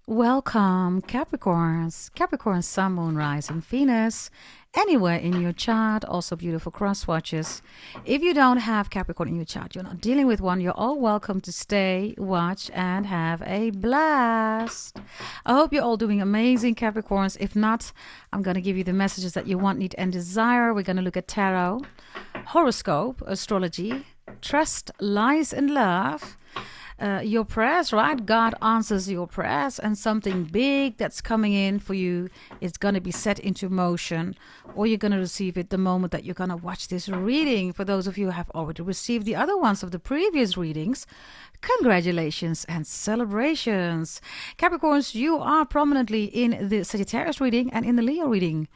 Welcome, Capricorns. Capricorn, Sun, Moon, Rising, Venus. Anywhere in your chart, also beautiful cross watches. If you don't have Capricorn in your chart, you're not dealing with one, you're all welcome to stay, watch, and have a blast. I hope you're all doing amazing, Capricorns. If not, I'm going to give you the messages that you want, need, and desire. We're going to look at tarot, horoscope, astrology, trust, lies, and love. Your prayers, right? God answers your prayers, and something big that's coming in for you is going to be set into motion, or you're going to receive it the moment that you're going to watch this reading. For those of you who have already received the other ones of the previous readings, congratulations and celebrations. Capricorns, you are prominently in the Sagittarius reading and in the Leo reading.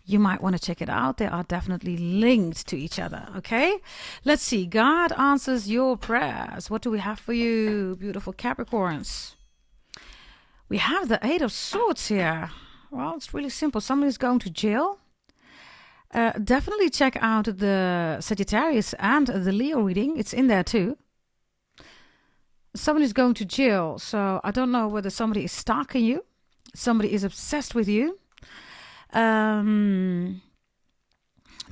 You might want to check it out. They are definitely linked to each other, okay? Let's see. God answers your prayers. What do we have for you, beautiful Capricorns? We have the Eight of Swords here. Well, it's really simple. Somebody's going to jail. Definitely check out the Sagittarius and the Leo reading. It's in there too. Somebody's going to jail. So I don't know whether somebody is stalking you. Somebody is obsessed with you. The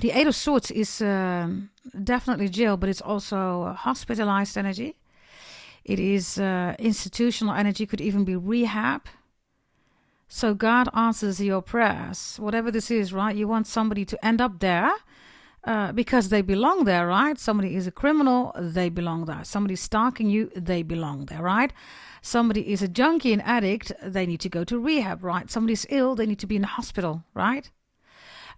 Eight of Swords is definitely jail, but it's also hospitalized energy. It is institutional energy, could even be rehab. So God answers your prayers. Whatever this is, right? You want somebody to end up there because they belong there, right? Somebody is a criminal, they belong there. Somebody stalking you, they belong there, right? Somebody is a junkie and addict, they need to go to rehab, right? Somebody's ill, they need to be in the hospital, right?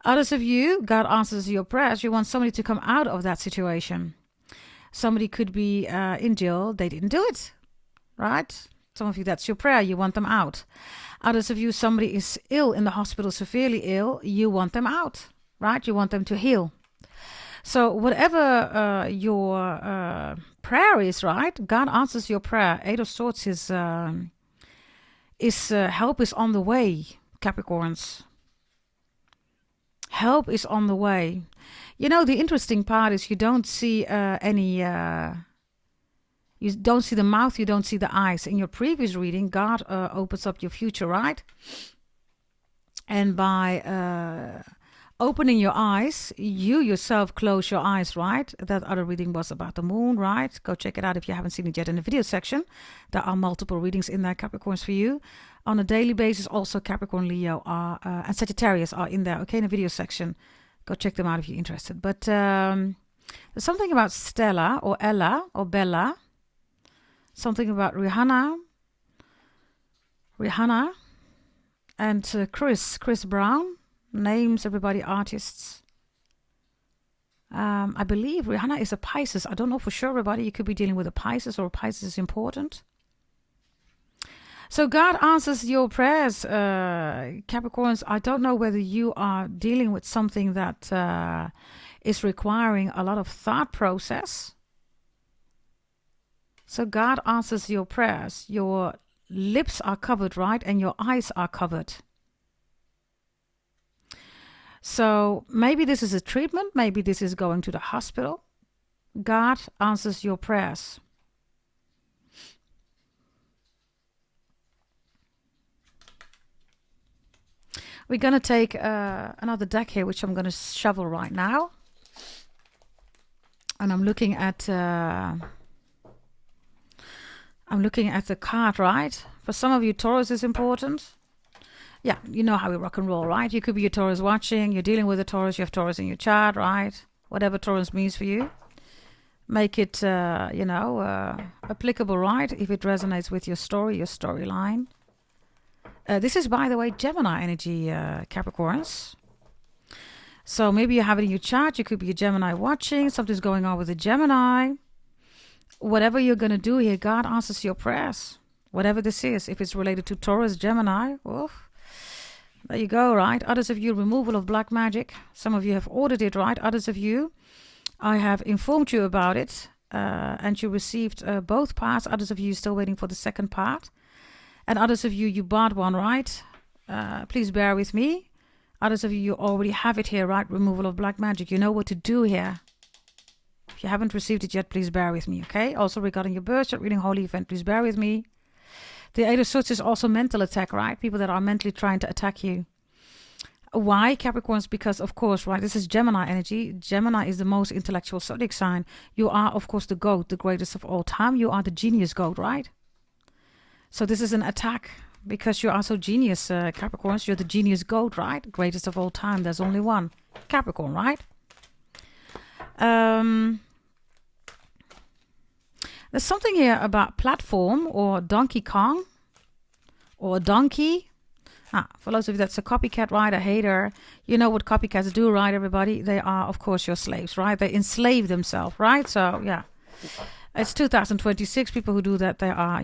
Others of you, God answers your prayers. You want somebody to come out of that situation. Somebody could be in jail, they didn't do it, right? Some of you, that's your prayer, you want them out. Others of you, somebody is ill in the hospital, severely ill, you want them out, right? You want them to heal. So whatever your prayer is, right? God answers your prayer. Eight of Swords is help is on the way, Capricorns. Help is on the way. You know, the interesting part is you don't see you don't see the mouth, you don't see the eyes. In your previous reading, God opens up your future, right? And by opening your eyes, you yourself close your eyes, right? That other reading was about the moon, right? Go check it out if you haven't seen it yet in the video section. There are multiple readings in there, Capricorns, for you. On a daily basis, also Capricorn, Leo and Sagittarius are in there, okay, in the video section. Go check them out if you're interested. But there's something about Stella or Ella or Bella. Something about Rihanna and Chris Brown. Names, everybody, artists. I believe Rihanna is a Pisces. I don't know for sure, everybody. You could be dealing with a Pisces, or a Pisces is important. So God answers your prayers, Capricorns. I don't know whether you are dealing with something that is requiring a lot of thought process. So God answers your prayers. Your lips are covered, right? And your eyes are covered. So maybe this is a treatment. Maybe this is going to the hospital. God answers your prayers. We're going to take another deck here, which I'm going to shovel right now. And I'm looking at the card, right? For some of you, Taurus is important. Yeah, you know how we rock and roll, right? You could be a Taurus watching. You're dealing with a Taurus. You have Taurus in your chart, right? Whatever Taurus means for you. Make it, applicable, right? If it resonates with your story, your storyline. This is, by the way, Gemini energy, Capricorns. So maybe you have it in your chart. You could be a Gemini watching. Something's going on with a Gemini. Whatever you're going to do here, God answers your prayers. Whatever this is. If it's related to Taurus, Gemini, oof. There you go, right? Others of you, removal of black magic. Some of you have ordered it, right? Others of you, I have informed you about it. And you received both parts. Others of you still waiting for the second part. And others of you, you bought one, right? Please bear with me. Others of you, you already have it here, right? Removal of black magic. You know what to do here. If you haven't received it yet, please bear with me, okay? Also regarding your birth chart reading, holy event, please bear with me. The Eight of Swords is also mental attack, right? People that are mentally trying to attack you. Why, Capricorns? Because, of course, right, this is Gemini energy. Gemini is the most intellectual zodiac sign. You are, of course, the goat, the greatest of all time. You are the genius goat, right? So this is an attack because you are so genius, Capricorns. You're the genius goat, right? Greatest of all time. There's only one. Capricorn, right? There's something here about platform or Donkey Kong or donkey. For those of you that's a copycat, right, a hater, you know what copycats do, right, everybody? They are, of course, your slaves, right? They enslave themselves, right? So, yeah, it's 2026. People who do that, they are,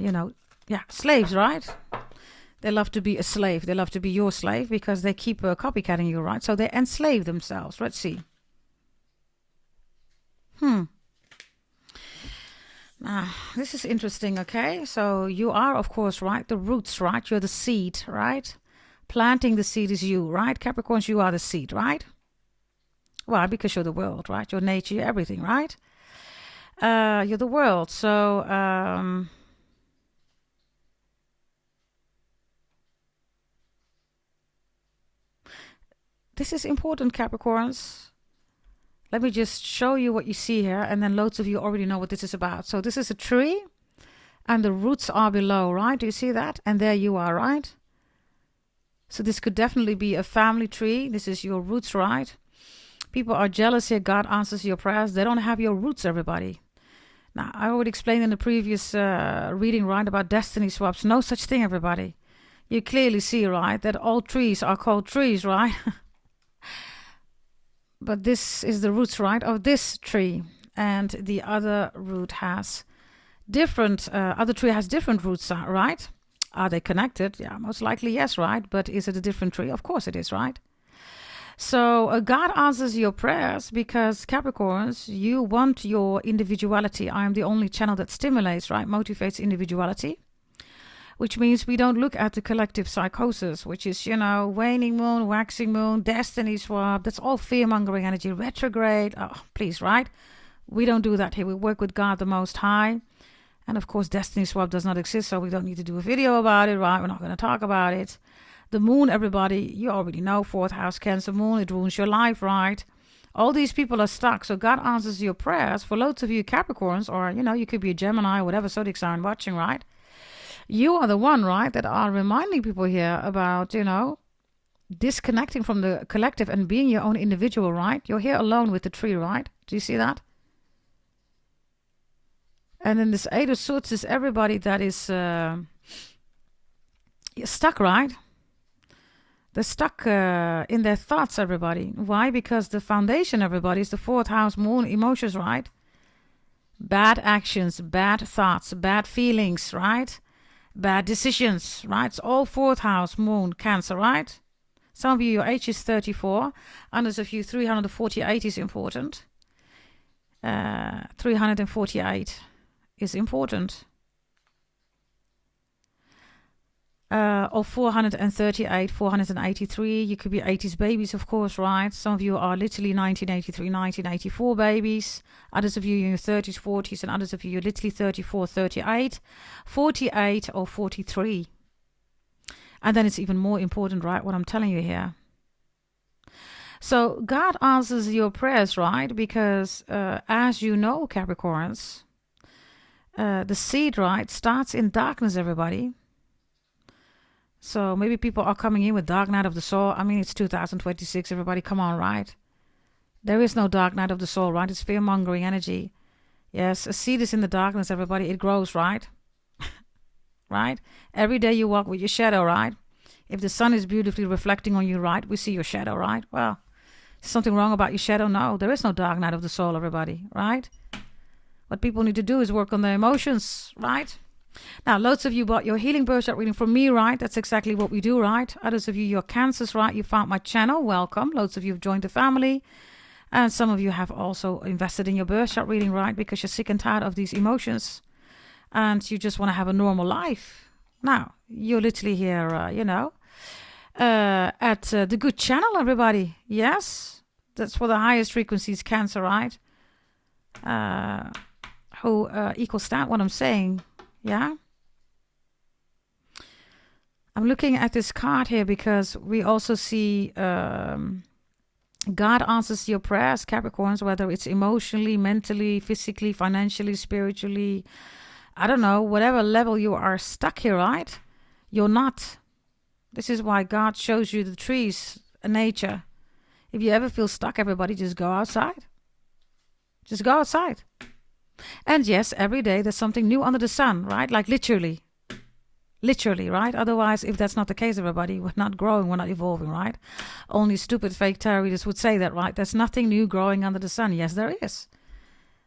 slaves, right? They love to be a slave. They love to be your slave because they keep copycatting you, right? So they enslave themselves. Let's see. This is interesting, okay? So you are, of course, right, the roots, right? You're the seed, right? Planting the seed is you, right? Capricorns, you are the seed, right? Why? Because you're the world, right? Your nature, you're everything, right? You're the world. So, this is important, Capricorns. Let me just show you what you see here, and then loads of you already know what this is about. So this is a tree, and the roots are below, right? Do you see that? And there you are, right? So this could definitely be a family tree. This is your roots, right? People are jealous here. God answers your prayers. They don't have your roots, everybody. Now, I already explained in the previous reading, right, about destiny swaps. No such thing, everybody. You clearly see, right, that all trees are called trees, right? But this is the roots, right, of this tree. And the other root has different, other tree has different roots, right? Are they connected? Yeah, most likely yes, right? But is it a different tree? Of course it is, right? So God answers your prayers because Capricorns, you want your individuality. I am the only channel that stimulates, right? Motivates individuality. Which means we don't look at the collective psychosis, which is, waning moon, waxing moon, destiny swap. That's all fear-mongering energy, retrograde. Oh, please, right? We don't do that here. We work with God the Most High. And of course, destiny swap does not exist, so we don't need to do a video about it, right? We're not going to talk about it. The moon, everybody, you already know, 4th house Cancer moon, it ruins your life, right? All these people are stuck, so God answers your prayers. For loads of you Capricorns, or, you could be a Gemini or whatever zodiac sign watching, right? You are the one, right, that are reminding people here about, disconnecting from the collective and being your own individual, right? You're here alone with the tree, right? Do you see that? And then this Eight of Swords is everybody that is stuck, right? They're stuck in their thoughts, everybody. Why? Because the foundation, everybody, is the 4th house moon, emotions, right? Bad actions, bad thoughts, bad feelings, right? Bad decisions, right? It's all 4th house moon, Cancer, right? Some of you, your age is 34. Others of you, 348 is important. 348 is important. Or 438, 483. You could be 80s babies, of course, right? Some of you are literally 1983, 1984 babies. Others of you in your 30s, 40s, and others of you are literally 34, 38, 48, or 43. And then it's even more important, right, what I'm telling you here. So God answers your prayers, right? Because as you know, Capricorns, the seed, right, starts in darkness, everybody. So maybe people are coming in with dark night of the soul. I mean, it's 2026, everybody, come on, right? There is no dark night of the soul, right? It's fear-mongering energy. Yes, a seed is in the darkness, everybody. It grows, right? Right? Every day you walk with your shadow, right? If the sun is beautifully reflecting on you, right, we see your shadow, right? Well, is something wrong about your shadow? No, there is no dark night of the soul, everybody, right? What people need to do is work on their emotions, right? Now, loads of you bought your healing birth chart reading from me, right? That's exactly what we do, right? Others of you, your Cancers, right? You found my channel. Welcome. Loads of you have joined the family. And some of you have also invested in your birth chart reading, right? Because you're sick and tired of these emotions. And you just want to have a normal life. Now, you're literally here, at the good channel, everybody. Yes? That's for the highest frequencies, Cancer, right? Who equals that, what I'm saying. Yeah? I'm looking at this card here because we also see God answers your prayers, Capricorns, whether it's emotionally, mentally, physically, financially, spiritually. I don't know, whatever level you are stuck here, right? You're not. This is why God shows you the trees and nature. If you ever feel stuck, everybody, just go outside. Just go outside. And yes, every day there's something new under the sun, right? Like literally. Literally, right? Otherwise, if that's not the case, everybody, we're not growing, we're not evolving, right? Only stupid fake tarot readers would say that, right? There's nothing new growing under the sun. Yes, there is.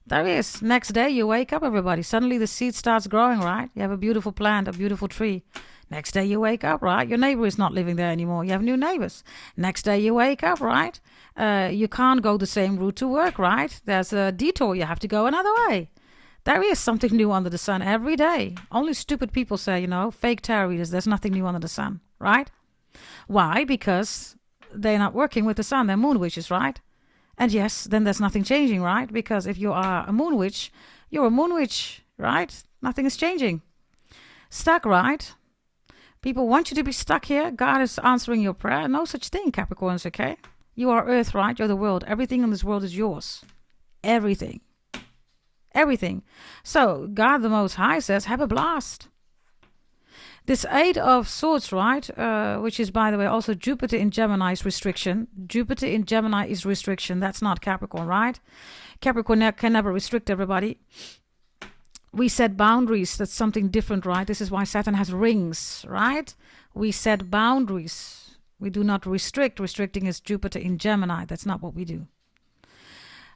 There is. Next day, you wake up, everybody. Suddenly the seed starts growing, right? You have a beautiful plant, a beautiful tree. Next day, you wake up, right? Your neighbor is not living there anymore. You have new neighbors. Next day, you wake up, right? You can't go the same route to work, right? There's a detour. You have to go another way. There is something new under the sun every day. Only stupid people say, fake tarot readers, there's nothing new under the sun, right? Why? Because they're not working with the sun. They're moon witches, right? And yes, then there's nothing changing, right? Because if you are a moon witch, you're a moon witch, right? Nothing is changing. Stuck, right? People want you to be stuck here. God is answering your prayer. No such thing, Capricorns, okay? You are Earth, right? You're the world. Everything in this world is yours. Everything. Everything. So God the Most High says, have a blast. This Eight of Swords, right, which is, by the way, also Jupiter in Gemini is restriction. Jupiter in Gemini is restriction. That's not Capricorn, right? Capricorn can never restrict everybody. We set boundaries. That's something different, right? This is why Saturn has rings, right? We set boundaries. We do not restrict. Restricting is Jupiter in Gemini. That's not what we do.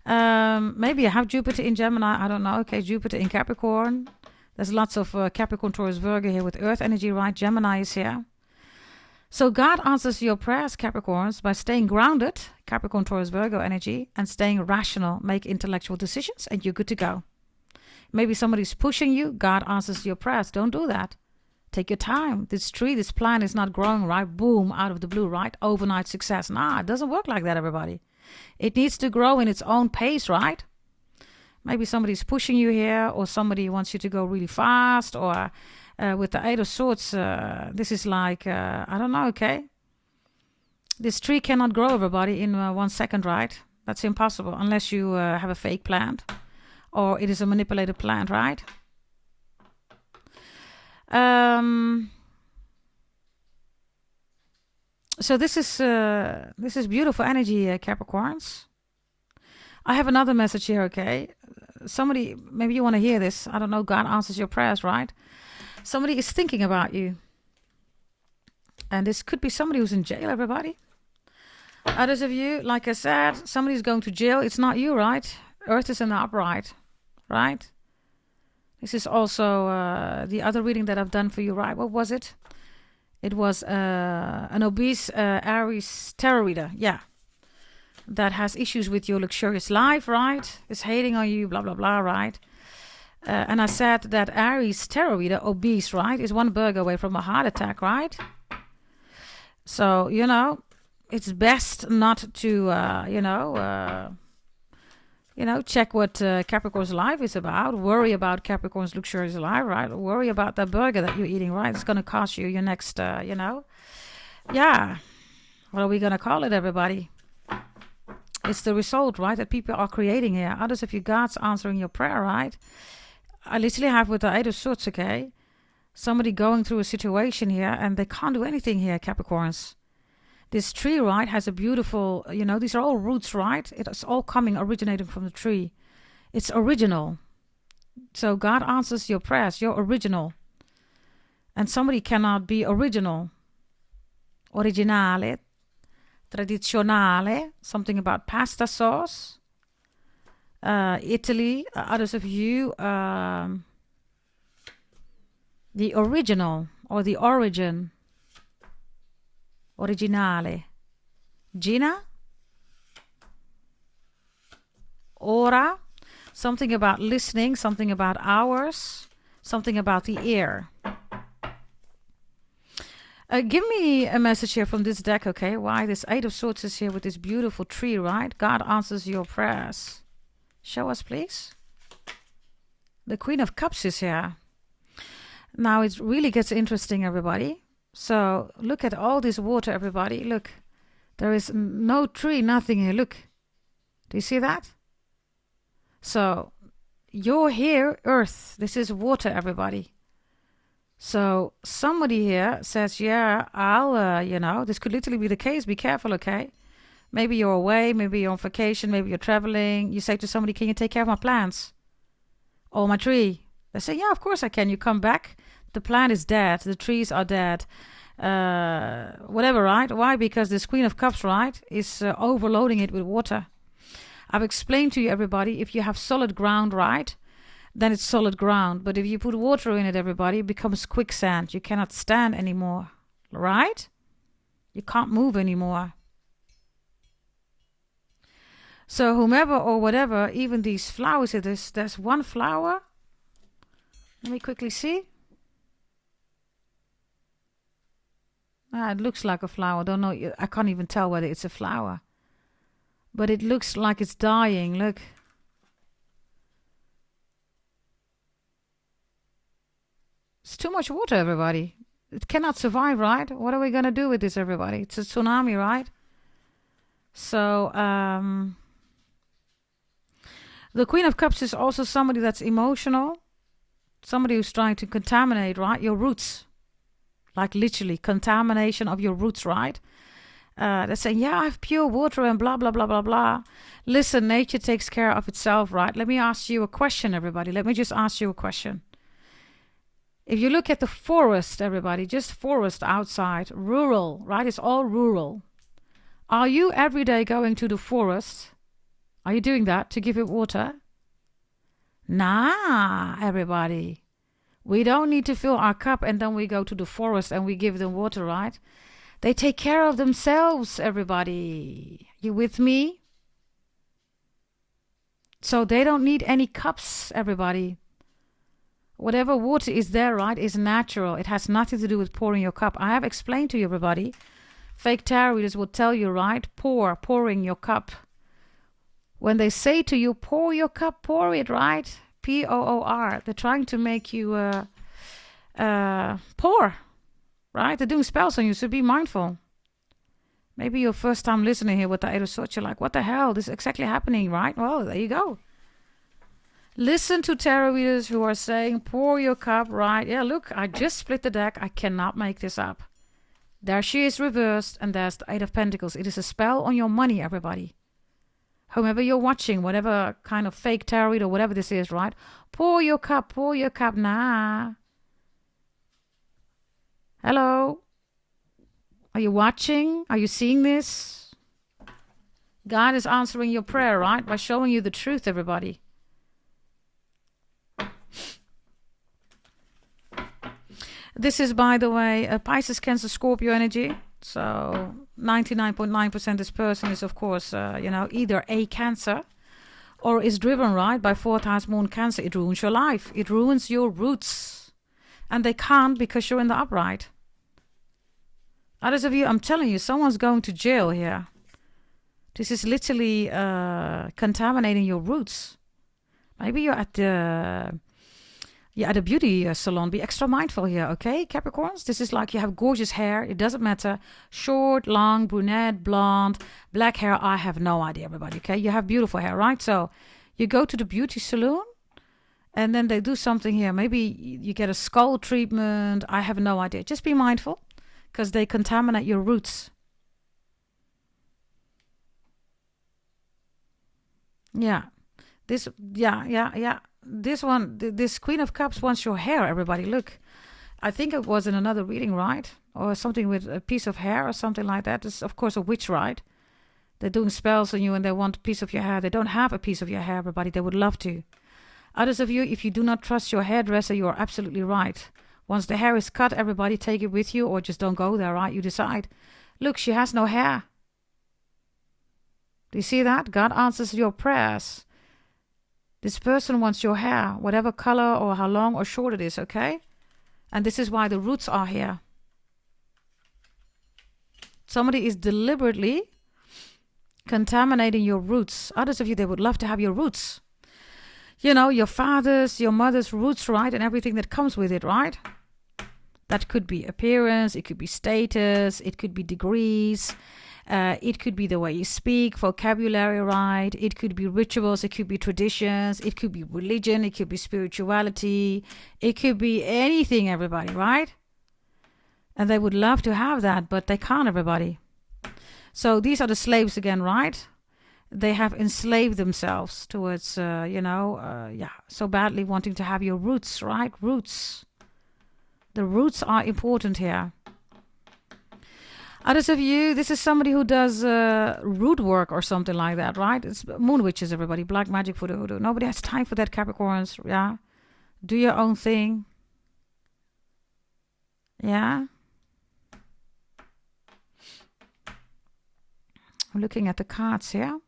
Maybe I have Jupiter in Gemini. I don't know. Okay, Jupiter in Capricorn. There's lots of Capricorn, Taurus, Virgo here with Earth energy, right? Gemini is here. So God answers your prayers, Capricorns, by staying grounded, Capricorn, Taurus, Virgo energy, and staying rational, make intellectual decisions, and you're good to go. Maybe somebody's pushing you. God answers your prayers. Don't do that. Take your time. This tree, this plant is not growing, right? Boom, out of the blue, right? Overnight success. Nah, it doesn't work like that, everybody. It needs to grow in its own pace, right? Maybe somebody's pushing you here, or somebody wants you to go really fast, or with the Eight of Swords, this is like, I don't know, okay? This tree cannot grow, everybody, in 1 second, right? That's impossible, unless you have a fake plant, or it is a manipulated plant, right? So this is beautiful energy, Capricorns. I have another message here, okay? Somebody, maybe you want to hear this. I don't know, God answers your prayers, right? Somebody is thinking about you. And this could be somebody who's in jail, everybody. Others of you, like I said, somebody's going to jail. It's not you, right? Earth is in the upright, right? This is also the other reading that I've done for you, right? What was it? It was an obese Aries tarot reader, yeah. That has issues with your luxurious life, right? Is hating on you, blah, blah, blah, right? And I said that Aries tarot reader, obese, right, is one burger away from a heart attack, right? So, it's best not to, check what Capricorn's life is about. Worry about Capricorn's luxurious life, right? Worry about that burger that you're eating, right? It's going to cost you your next, Yeah. What are we going to call it, everybody? It's the result, right, that people are creating here. Others of you, God's answering your prayer, right? I literally have with the Eight of Swords, okay? Somebody going through a situation here, and they can't do anything here, Capricorns. This tree, right, has a beautiful, these are all roots, right? It's all originating from the tree. It's original. So God answers your prayers. You're original. And somebody cannot be original. Originale. Tradizionale, something about pasta sauce. Italy, others of you, the original or the origin. Originale. Gina? Ora? Something about listening, something about hours, something about the ear. Give me a message here from this deck, okay? Why this Eight of Swords is here with this beautiful tree, right? God answers your prayers. Show us, please. The Queen of Cups is here. Now it really gets interesting, everybody. So look at all this water, everybody. Look, there is no tree, nothing here. Look, do you see that? So you're here, Earth. This is water, everybody. So somebody here says, yeah, I'll, this could literally be the case. Be careful, okay? Maybe you're away, maybe you're on vacation, maybe you're traveling. You say to somebody, can you take care of my plants? Or my tree? They say, yeah, of course I can. You come back, the plant is dead, the trees are dead. Whatever, right? Why? Because this Queen of Cups, right, is overloading it with water. I've explained to you, everybody, if you have solid ground, right, then it's solid ground. But if you put water in it, everybody, it becomes quicksand. You cannot stand anymore, right? You can't move anymore. So whomever or whatever, even these flowers, there's one flower. Let me quickly see. It looks like a flower. Don't know. I can't even tell whether it's a flower. But it looks like it's dying. Look. It's too much water, everybody. It cannot survive, right? What are we going to do with this, everybody? It's a tsunami, right? So, the Queen of Cups is also somebody that's emotional. Somebody who's trying to contaminate, right? Your roots. Like literally, contamination of your roots, right? They're saying, yeah, I have pure water and blah, blah, blah, blah, blah. Listen, nature takes care of itself, right? Let me ask you a question, everybody. Let me just ask you a question. If you look at the forest, everybody, just forest outside, rural, right? It's all rural. Are you every day going to the forest? Are you doing that to give it water? Nah, everybody. We don't need to fill our cup and then we go to the forest and we give them water, right? They take care of themselves, everybody. You with me? So they don't need any cups, everybody. Whatever water is there, right, is natural. It has nothing to do with pouring your cup. I have explained to you, everybody. Fake tarot readers will tell you, right, pouring your cup. When they say to you, pour your cup, pour it, right? P-O-O-R. They're trying to make you pour, right? They're doing spells on you, so be mindful. Maybe your first time listening here with the Eight of Swords, you're like, what the hell? This is exactly happening, right? Well, there you go. Listen to tarot readers who are saying, pour your cup, right? Yeah, look, I just split the deck. I cannot make this up. There she is reversed, and there's the Eight of Pentacles. It is a spell on your money, everybody. Whomever you're watching, whatever kind of fake tarot reader, whatever this is, right? Pour your cup, nah. Hello? Are you watching? Are you seeing this? God is answering your prayer, right? By showing you the truth, everybody. This is, by the way, a Pisces, Cancer, Scorpio energy. So 99.9% this person is, of course, either a Cancer or is driven, right, by 4th house moon Cancer. It ruins your life. It ruins your roots. And they can't because you're in the upright. Others of you, I'm telling you, someone's going to jail here. This is literally contaminating your roots. Maybe you're at the beauty salon. Be extra mindful here, okay, Capricorns? This is like you have gorgeous hair. It doesn't matter. Short, long, brunette, blonde, black hair. I have no idea, everybody, okay? You have beautiful hair, right? So you go to the beauty salon and then they do something here. Maybe you get a skull treatment. I have no idea. Just be mindful because they contaminate your roots. Yeah. This one, this Queen of Cups wants your hair, everybody. Look, I think it was in another reading, right? Or something with a piece of hair or something like that. It's, of course, a witch, right? They're doing spells on you and they want a piece of your hair. They don't have a piece of your hair, everybody. They would love to. Others of you, if you do not trust your hairdresser, you are absolutely right. Once the hair is cut, everybody take it with you or just don't go there, right? You decide. Look, she has no hair. Do you see that? God answers your prayers. This person wants your hair, whatever color or how long or short it is, okay? And this is why the roots are here. Somebody is deliberately contaminating your roots. Others of you, they would love to have your roots. You know, your father's, your mother's roots, right? And everything that comes with it, right? That could be appearance, it could be status, it could be degrees, it could be the way you speak, vocabulary, right? It could be rituals, it could be traditions, it could be religion, it could be spirituality, it could be anything, everybody, right? And they would love to have that, but they can't, everybody. So these are the slaves again, right? They have enslaved themselves towards, so badly wanting to have your roots, right? Roots. The roots are important here. Others of you, this is somebody who does root work or something like that, right? It's moon witches, everybody. Black magic for the hoodoo. Nobody has time for that, Capricorns. Yeah. Do your own thing. Yeah. I'm looking at the cards here.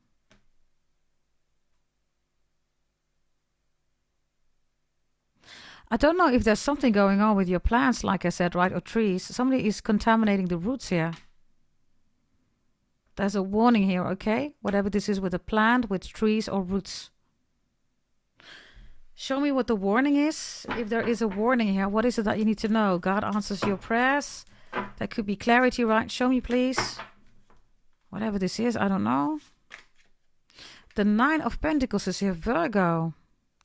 I don't know if there's something going on with your plants, like I said, right, or trees. Somebody is contaminating the roots here. There's a warning here, okay? Whatever this is with a plant, with trees or roots. Show me what the warning is. If there is a warning here, what is it that you need to know? God answers your prayers. That could be clarity, right? Show me, please. Whatever this is, I don't know. The 9 of Pentacles is here, Virgo.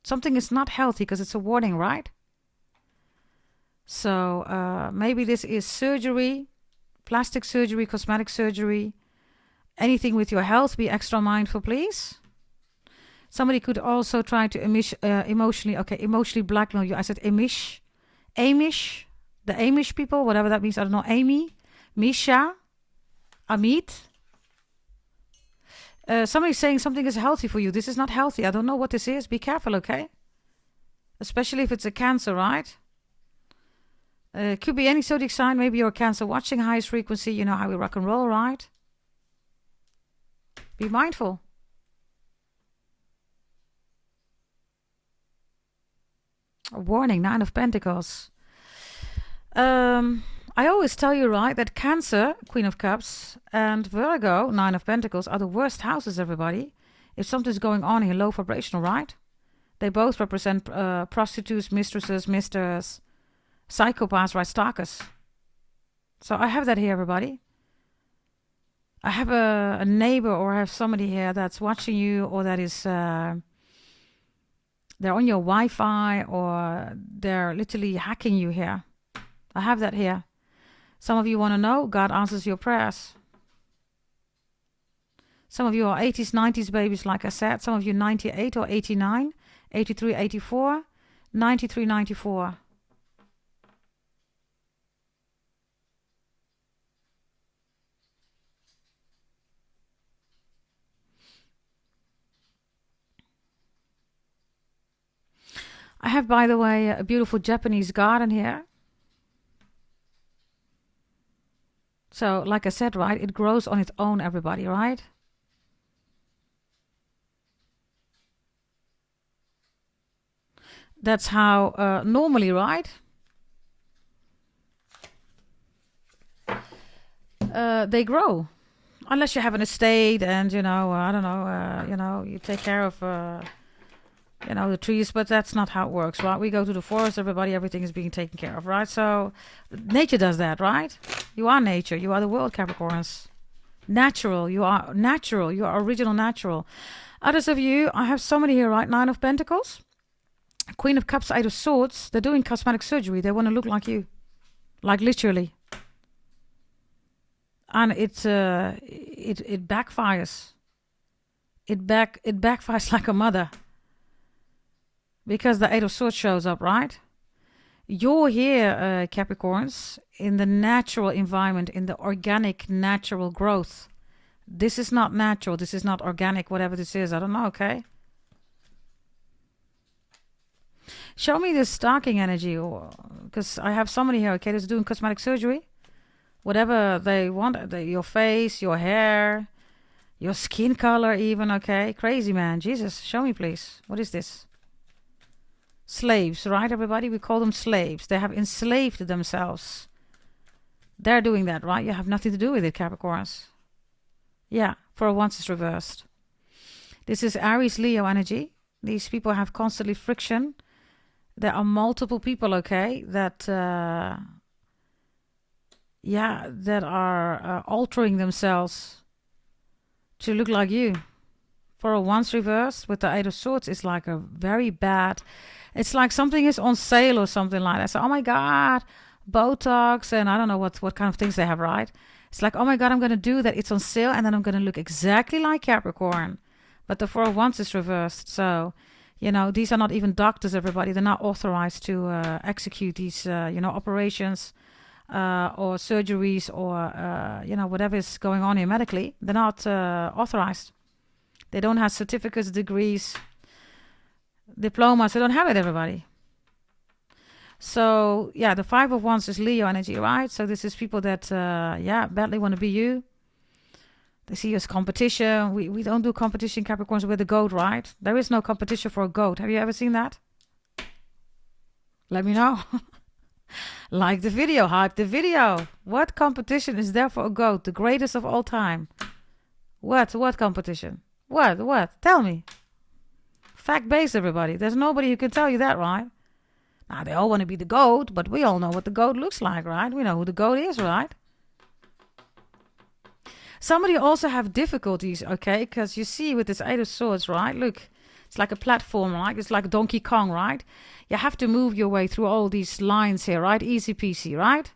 Something is not healthy because it's a warning, right? So maybe this is surgery, plastic surgery, cosmetic surgery, anything with your health. Be extra mindful, please. Somebody could also try to emotionally blackmail you. I said Amish, the Amish people, whatever that means. I don't know. Amy, Misha, Amit. Somebody's saying something is healthy for you. This is not healthy. I don't know what this is. Be careful, okay? Especially if it's a Cancer, right? Could be any zodiac sign. Maybe you're a Cancer watching highest frequency. You know how we rock and roll, right? Be mindful. A warning, 9 of Pentacles. I always tell you, right, that Cancer, Queen of Cups, and Virgo, 9 of Pentacles, are the worst houses, everybody. If something's going on here, low vibrational, right? They both represent prostitutes, mistresses, misters, psychopaths, right, stalkers. So I have that here, everybody. I have a neighbor or I have somebody here that's watching you, or that is... they're on your Wi-Fi, or they're literally hacking you here. I have that here. Some of you want to know, God answers your prayers. Some of you are 80s, 90s babies, like I said. Some of you 98 or 89, 83, 84, 93, 94. I have, by the way, a beautiful Japanese garden here. So, like I said, right, it grows on its own, everybody, right? That's how normally, right? They grow. Unless you have an estate and, I don't know, you take care of, the trees, but that's not how it works, right? We go to the forest, everything is being taken care of, right? So nature does that, right? You are nature. You are the world, Capricorns. Natural. You are natural. You are original natural. Others of you, I have somebody here, right? 9 of Pentacles. Queen of Cups, 8 of Swords. They're doing cosmetic surgery. They want to look like you. Like literally. And it backfires. It backfires like a mother. Because the 8 of Swords shows up, right? You're here, Capricorns, in the natural environment, in the organic, natural growth. This is not natural. This is not organic, whatever this is. I don't know, okay? Show me this stalking energy, because I have somebody here, okay, that's doing cosmetic surgery. Whatever they want, your face, your hair, your skin color even, okay? Crazy, man. Jesus, show me, please. What is this? Slaves, right, everybody? We call them slaves. They have enslaved themselves. They're doing that, right? You have nothing to do with it, Capricorns. Yeah, for once it's reversed. This is Aries, Leo energy. These people have constantly friction. There are multiple people, okay, that that are altering themselves to look like you. For a Wands reversed with the Eight of Swords is like a very bad. It's like something is on sale or something like that. So, oh my God, Botox and I don't know what kind of things they have, right? It's like, oh my God, I'm going to do that. It's on sale and then I'm going to look exactly like Capricorn. But the Four of Wands is reversed. So, these are not even doctors, everybody. They're not authorized to execute these, operations or surgeries or, whatever is going on here medically. They're not authorized. They don't have certificates, degrees, diplomas. They don't have it, everybody. So, the Five of Wands is Leo energy, right? So this is people that, badly want to be you. They see you as competition. We don't do competition, Capricorns, with the goat, right? There is no competition for a goat. Have you ever seen that? Let me know. Like the video, hype the video. What competition is there for a goat? The greatest of all time. What competition? What? Tell me. Fact-based, everybody. There's nobody who can tell you that, right? Now, they all want to be the goat, but we all know what the goat looks like, right? We know who the goat is, right? Somebody also have difficulties, okay? Because you see with this Eight of Swords, right? Look, it's like a platform, right? It's like Donkey Kong, right? You have to move your way through all these lines here, right? Easy peasy, right?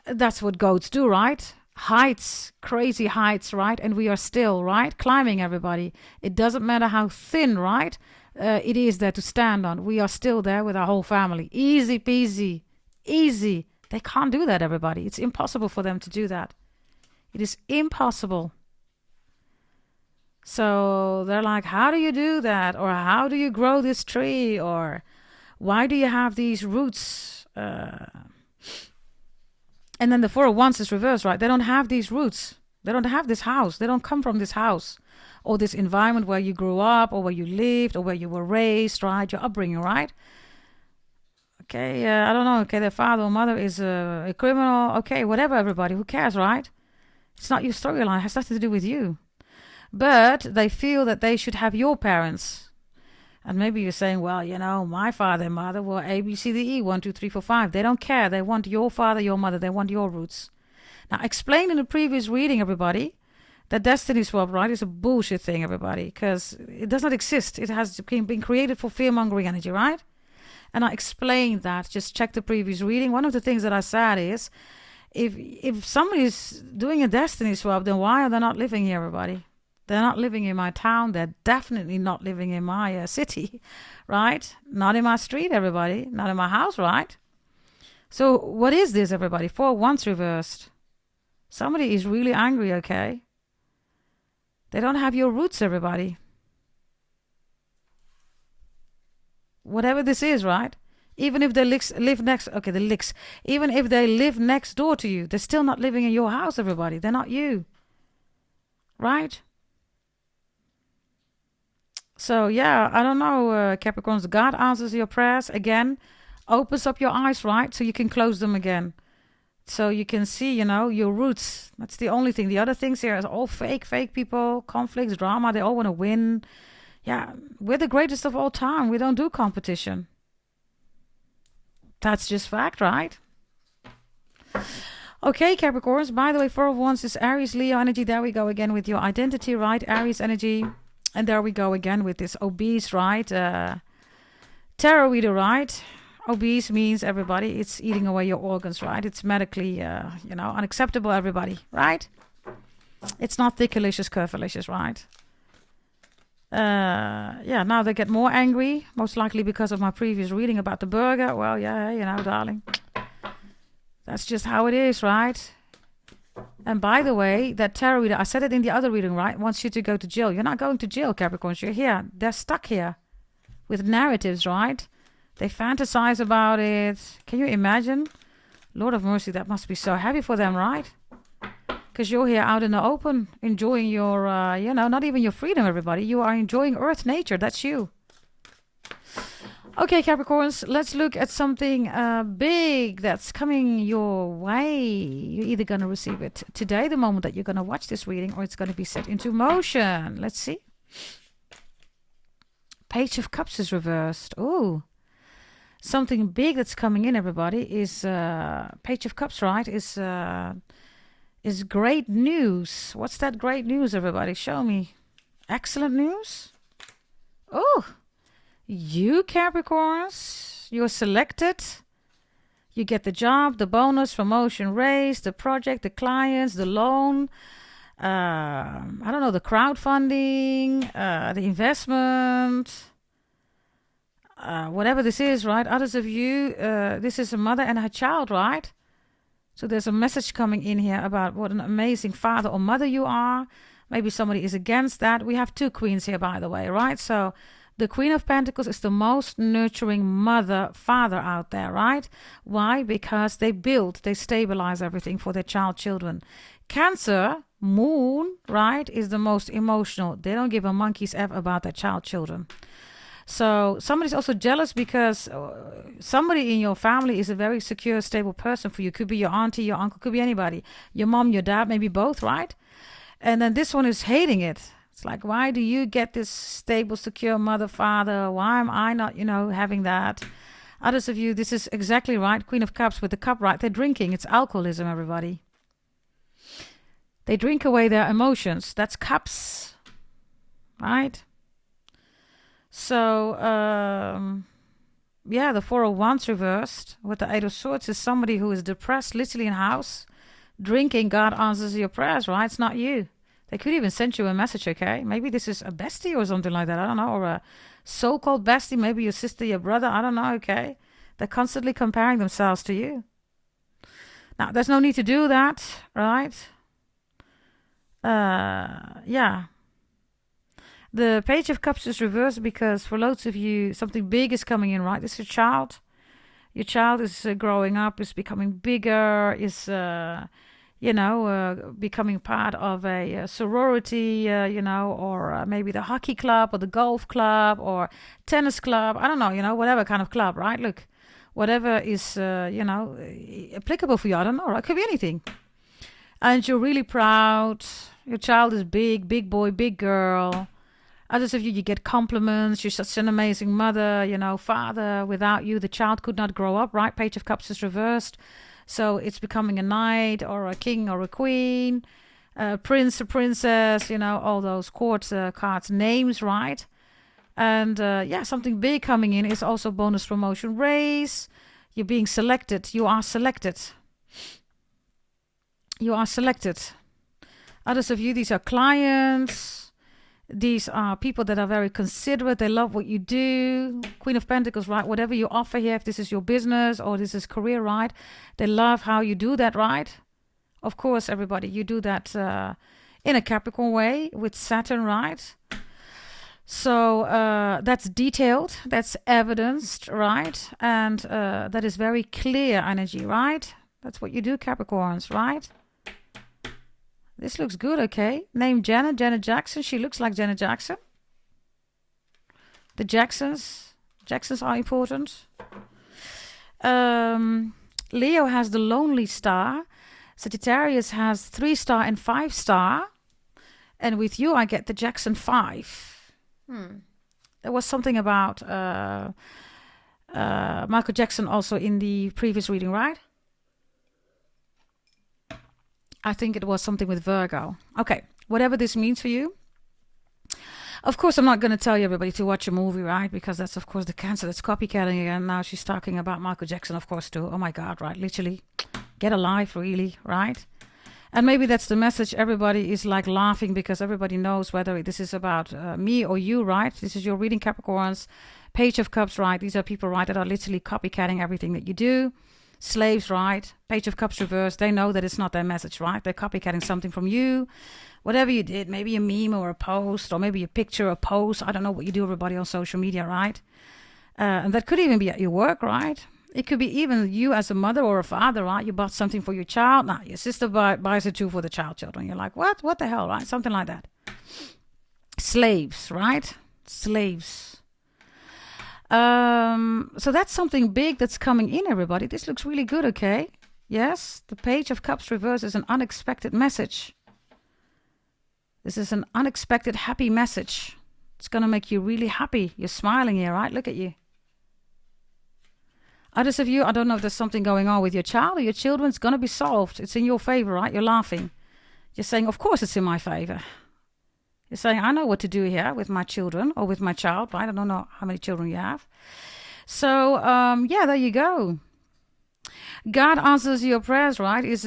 That's what goats do, right? Heights, crazy heights, right? And we are still, right? Climbing, everybody. It doesn't matter how thin, right? It is there to stand on. We are still there with our whole family. Easy peasy. Easy. They can't do that, everybody. It's impossible for them to do that. It is impossible. So they're like, how do you do that? Or how do you grow this tree? Or why do you have these roots? And then the Four of Wands is reversed, right? They don't have these roots. They don't have this house. They don't come from this house or this environment where you grew up or where you lived or where you were raised, right? Your upbringing, right? Okay, I don't know. Okay, their father or mother is a criminal. Okay, whatever, everybody. Who cares, right? It's not your storyline. It has nothing to do with you. But they feel that they should have your parents. And maybe you're saying, well, my father and mother were A, B, C, D, E, 1, 2, 3, 4, 5. They don't care. They want your father, your mother. They want your roots. Now, explained in the previous reading, everybody, that destiny swap, right, is a bullshit thing, everybody, because it does not exist. It has been created for fear-mongering energy, right? And I explained that. Just check the previous reading. One of the things that I said is, if somebody's doing a destiny swap, then why are they not living here, everybody? They're not living in my town. They're definitely not living in my city, right? Not in my street, everybody. Not in my house, right? So what is this, everybody? Four of Wands reversed. Somebody is really angry, okay? They don't have your roots, everybody. Whatever this is, right? Even if they live next... Okay, the licks. Even if they live next door to you, they're still not living in your house, everybody. They're not you. Right? So, I don't know, Capricorns. God answers your prayers again. Opens up your eyes, right? So you can close them again. So you can see, your roots. That's the only thing. The other things here is all fake people, conflicts, drama. They all want to win. Yeah, we're the greatest of all time. We don't do competition. That's just fact, right? Okay, Capricorns. By the way, Four of Wands is Aries, Leo energy. There we go again with your identity, right? Aries energy. And there we go again with this obese, right? Tarot reader, right? Obese means, everybody, it's eating away your organs, right? It's medically, unacceptable, everybody, right? It's not thickalicious, curvilicious, right? Now they get more angry, most likely because of my previous reading about the burger. Well, darling. That's just how it is, right? And by the way, that tarot reader, I said it in the other reading, right? Wants you to go to jail. You're not going to jail, Capricorns. You're here. They're stuck here with narratives, right? They fantasize about it. Can you imagine? Lord of mercy, that must be so heavy for them, right? Because you're here out in the open, enjoying your, not even your freedom, everybody. You are enjoying Earth, nature. That's you. Okay, Capricorns, let's look at something big that's coming your way. You're either going to receive it today, the moment that you're going to watch this reading, or it's going to be set into motion. Let's see. Page of Cups is reversed. Ooh. Something big that's coming in, everybody, is Page of Cups, right? Is great news. What's that great news, everybody? Show me. Excellent news. Oh, you Capricorns, you're selected. You get the job, the bonus, promotion, raise, the project, the clients, the loan. I don't know, the crowdfunding, the investment. Whatever this is, right? Others of you, this is a mother and her child, right? So there's a message coming in here about what an amazing father or mother you are. Maybe somebody is against that. We have two queens here, by the way, right? So the Queen of Pentacles is the most nurturing mother, father out there, right? Why? Because they build, they stabilize everything for their children. Cancer, moon, right, is the most emotional. They don't give a monkey's F about their children. So somebody's also jealous because somebody in your family is a very secure, stable person for you. Could be your auntie, your uncle, could be anybody. Your mom, your dad, maybe both, right? And then this one is hating it. It's like, why do you get this stable, secure mother, father? Why am I not, having that? Others of you, this is exactly right. Queen of Cups with the cup, right? They're drinking. It's alcoholism, everybody. They drink away their emotions. That's cups, right? So, the Four of Wands reversed with the Eight of Swords is somebody who is depressed, literally in house, drinking. God answers your prayers, right? It's not you. They could even send you a message, okay? Maybe this is a bestie or something like that. I don't know. Or a so-called bestie, maybe your sister, your brother. I don't know, okay? They're constantly comparing themselves to you. Now, there's no need to do that, right? The Page of Cups is reversed because for loads of you, something big is coming in, right? This is your child. Your child is growing up, is becoming bigger, is, becoming part of a sorority, or maybe the hockey club or the golf club or tennis club. I don't know, whatever kind of club, right? Look, whatever is, applicable for you. I don't know, right? It could be anything. And you're really proud. Your child is big boy, big girl. Others of you, you get compliments. You're such an amazing mother, father. Without you, the child could not grow up, right? Page of Cups is reversed. So it's becoming a knight or a king or a queen, a prince, a princess, all those court cards, names, right? And something big coming in is also bonus, promotion, raise. You're being selected. You are selected. You are selected. Others of you, these are clients. These are people that are very considerate. They love what you do. Queen of Pentacles, right? Whatever you offer here, if this is your business or this is career, right? They love how you do that, right? Of course, everybody, you do that in a Capricorn way with Saturn, right? So that's detailed. That's evidenced, right? And that is very clear energy, right? That's what you do, Capricorns, right? This looks good, okay? Name Janet Jackson. She looks like Janet Jackson. The Jacksons are important. Leo has the Lonely Star. Sagittarius has 3-star and 5-star. And with you, I get the Jackson 5. There was something about Michael Jackson also in the previous reading, right? I think it was something with Virgo. Okay, whatever this means for you. Of course, I'm not going to tell you, everybody, to watch a movie, right? Because that's, of course, the Cancer that's copycatting again. Now she's talking about Michael Jackson, of course, too. Oh, my God, right? Literally, get a life, really, right? And maybe that's the message. Everybody is like laughing because everybody knows whether this is about me or you, right? This is your reading, Capricorns. Page of Cups, right? These are people, right, that are literally copycatting everything that you do. Slaves, right? Page of Cups reversed. They know that it's not their message, right? They're copycatting something from you. Whatever you did, maybe a meme or a post or maybe a picture, a post. I don't know what you do, everybody, on social media, right? And that could even be at your work, right? It could be even you as a mother or a father, right? You bought something for your child. Now, your sister buys it too for the children. You're like, what? What the hell, right? Something like that. Slaves, right? Slaves. So that's something big that's coming in, everybody. This looks really good, okay? Yes, the Page of Cups reverse is an unexpected message. This is an unexpected happy message. It's going to make you really happy. You're smiling here, right? Look at you. Others of you, I don't know if there's something going on with your child or your children. It's going to be solved. It's in your favor, right? You're laughing. You're saying, of course it's in my favor. You're saying, I know what to do here with my children or with my child, right? I don't know how many children you have. So, yeah, there you go. God answers your prayers, right? Is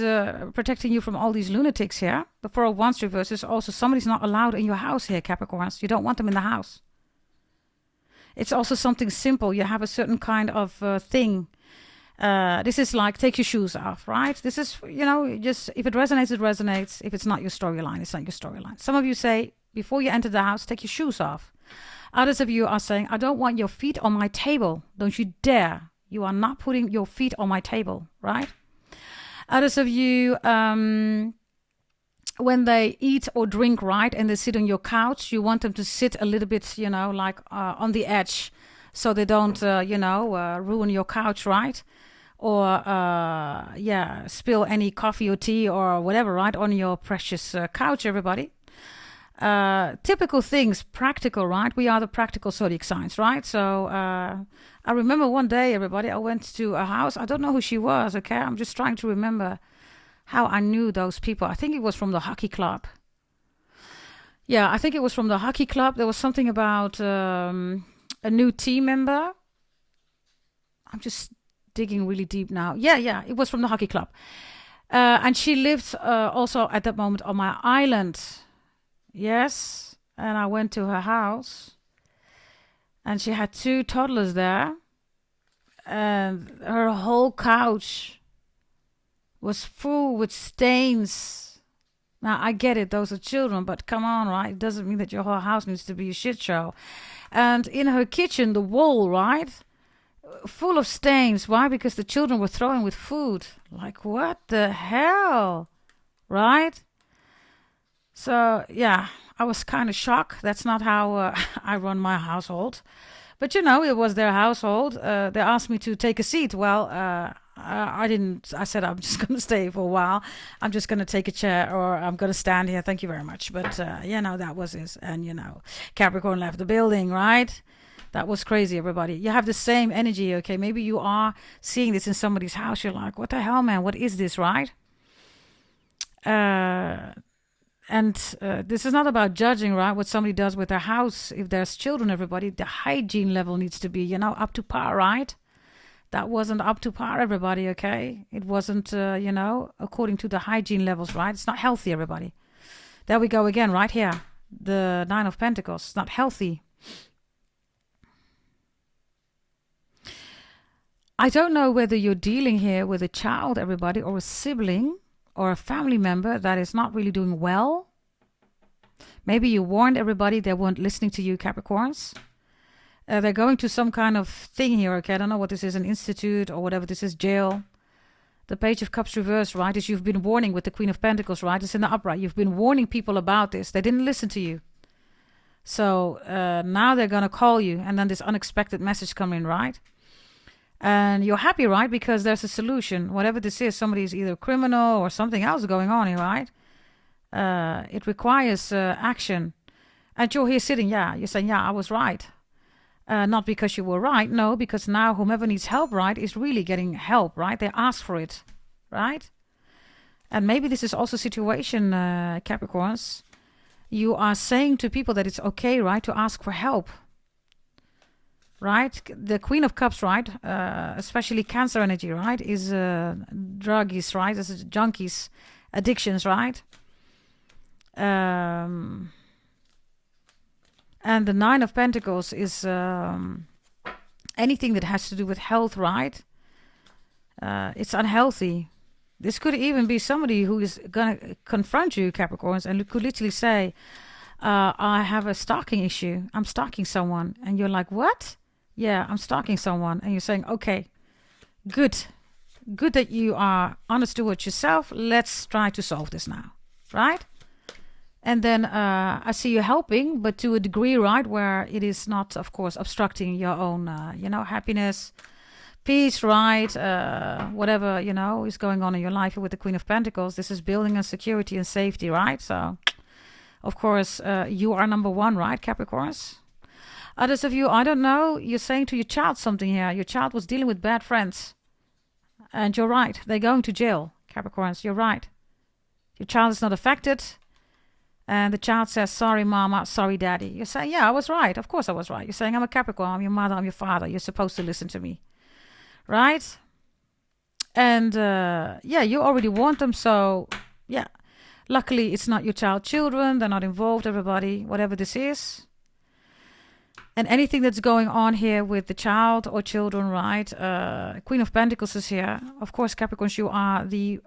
protecting you from all these lunatics here. The Four of Wands reverse is also somebody's not allowed in your house here, Capricorns. You don't want them in the house. It's also something simple. You have a certain kind of thing. This is like take your shoes off, right? This is, just if it resonates, it resonates. If it's not your storyline, it's not your storyline. Some of you say, before you enter the house, take your shoes off. Others of you are saying, I don't want your feet on my table. Don't you dare. You are not putting your feet on my table, right? Others of you, when they eat or drink, right, and they sit on your couch, you want them to sit a little bit, like on the edge so they don't, ruin your couch, right? Or, spill any coffee or tea or whatever, right, on your precious couch, everybody. Typical things, practical, right? We are the practical zodiac signs, right? So I remember one day, everybody, I went to a house. I don't know who she was, okay? I'm just trying to remember how I knew those people. I think it was from the hockey club. Yeah, I think it was from the hockey club. There was something about a new team member. I'm just digging really deep now. Yeah, it was from the hockey club. And she lived also at that moment on my island. Yes, and I went to her house. And she had 2 toddlers there. And her whole couch was full with stains. Now, I get it, those are children, but come on, right? It doesn't mean that your whole house needs to be a shit show. And in her kitchen, the wall, right? Full of stains. Why? Because the children were throwing with food. Like, what the hell? Right? So, yeah, I was kind of shocked. That's not how I run my household. But, it was their household. They asked me to take a seat. Well, I didn't. I said, I'm just going to stay for a while. I'm just going to take a chair or I'm going to stand here. Thank you very much. But, that was it. And, Capricorn left the building, right? That was crazy, everybody. You have the same energy, okay? Maybe you are seeing this in somebody's house. You're like, what the hell, man? What is this, right? And this is not about judging, right, what somebody does with their house. If there's children, everybody, the hygiene level needs to be, up to par, right? That wasn't up to par, everybody, okay? It wasn't, according to the hygiene levels, right? It's not healthy, everybody. There we go again, right here. The Nine of Pentacles. It's not healthy. I don't know whether you're dealing here with a child, everybody, or a sibling, or a family member that is not really doing well. Maybe you warned everybody they weren't listening to you, Capricorns. They're going to some kind of thing here, okay? I don't know what this is, an institute or whatever this is, jail. The Page of Cups reversed, right, is you've been warning with the Queen of Pentacles, right? It's in the upright. You've been warning people about this. They didn't listen to you. So now they're going to call you, and then this unexpected message come in, right? And you're happy, right? Because there's a solution. Whatever this is, somebody's either criminal or something else going on here, right? It requires action. And you're here sitting, you're saying, I was right. Not because you were right, no, because now whomever needs help, right, is really getting help, right? They ask for it, right? And maybe this is also a situation, Capricorns. You are saying to people that it's okay, right, to ask for help. Right? The Queen of Cups, right? Especially Cancer energy, right? Is druggies, right? Is junkies, addictions, right? And the Nine of Pentacles is anything that has to do with health, right? It's unhealthy. This could even be somebody who is going to confront you, Capricorns, and could literally say, I have a stalking issue. I'm stalking someone. And you're like, what? Yeah, I'm stalking someone. And you're saying, okay, good. Good that you are honest towards yourself. Let's try to solve this now, right? And then I see you helping, but to a degree, right, where it is not, of course, obstructing your own, happiness, peace, right? Whatever, is going on in your life with the Queen of Pentacles. This is building on security and safety, right? So, of course, you are number one, right, Capricorns? Others of you, I don't know, you're saying to your child something here. Your child was dealing with bad friends. And you're right. They're going to jail, Capricorns. You're right. Your child is not affected. And the child says, sorry, mama, sorry, daddy. You're saying, yeah, I was right. Of course I was right. You're saying, I'm a Capricorn. I'm your mother. I'm your father. You're supposed to listen to me. Right? And, yeah, you already warned them. So, yeah. Luckily, it's not your child's children. They're not involved, everybody. Whatever this is. And anything that's going on here with the child or children, right? Queen of Pentacles is here. Of course, Capricorns, you are the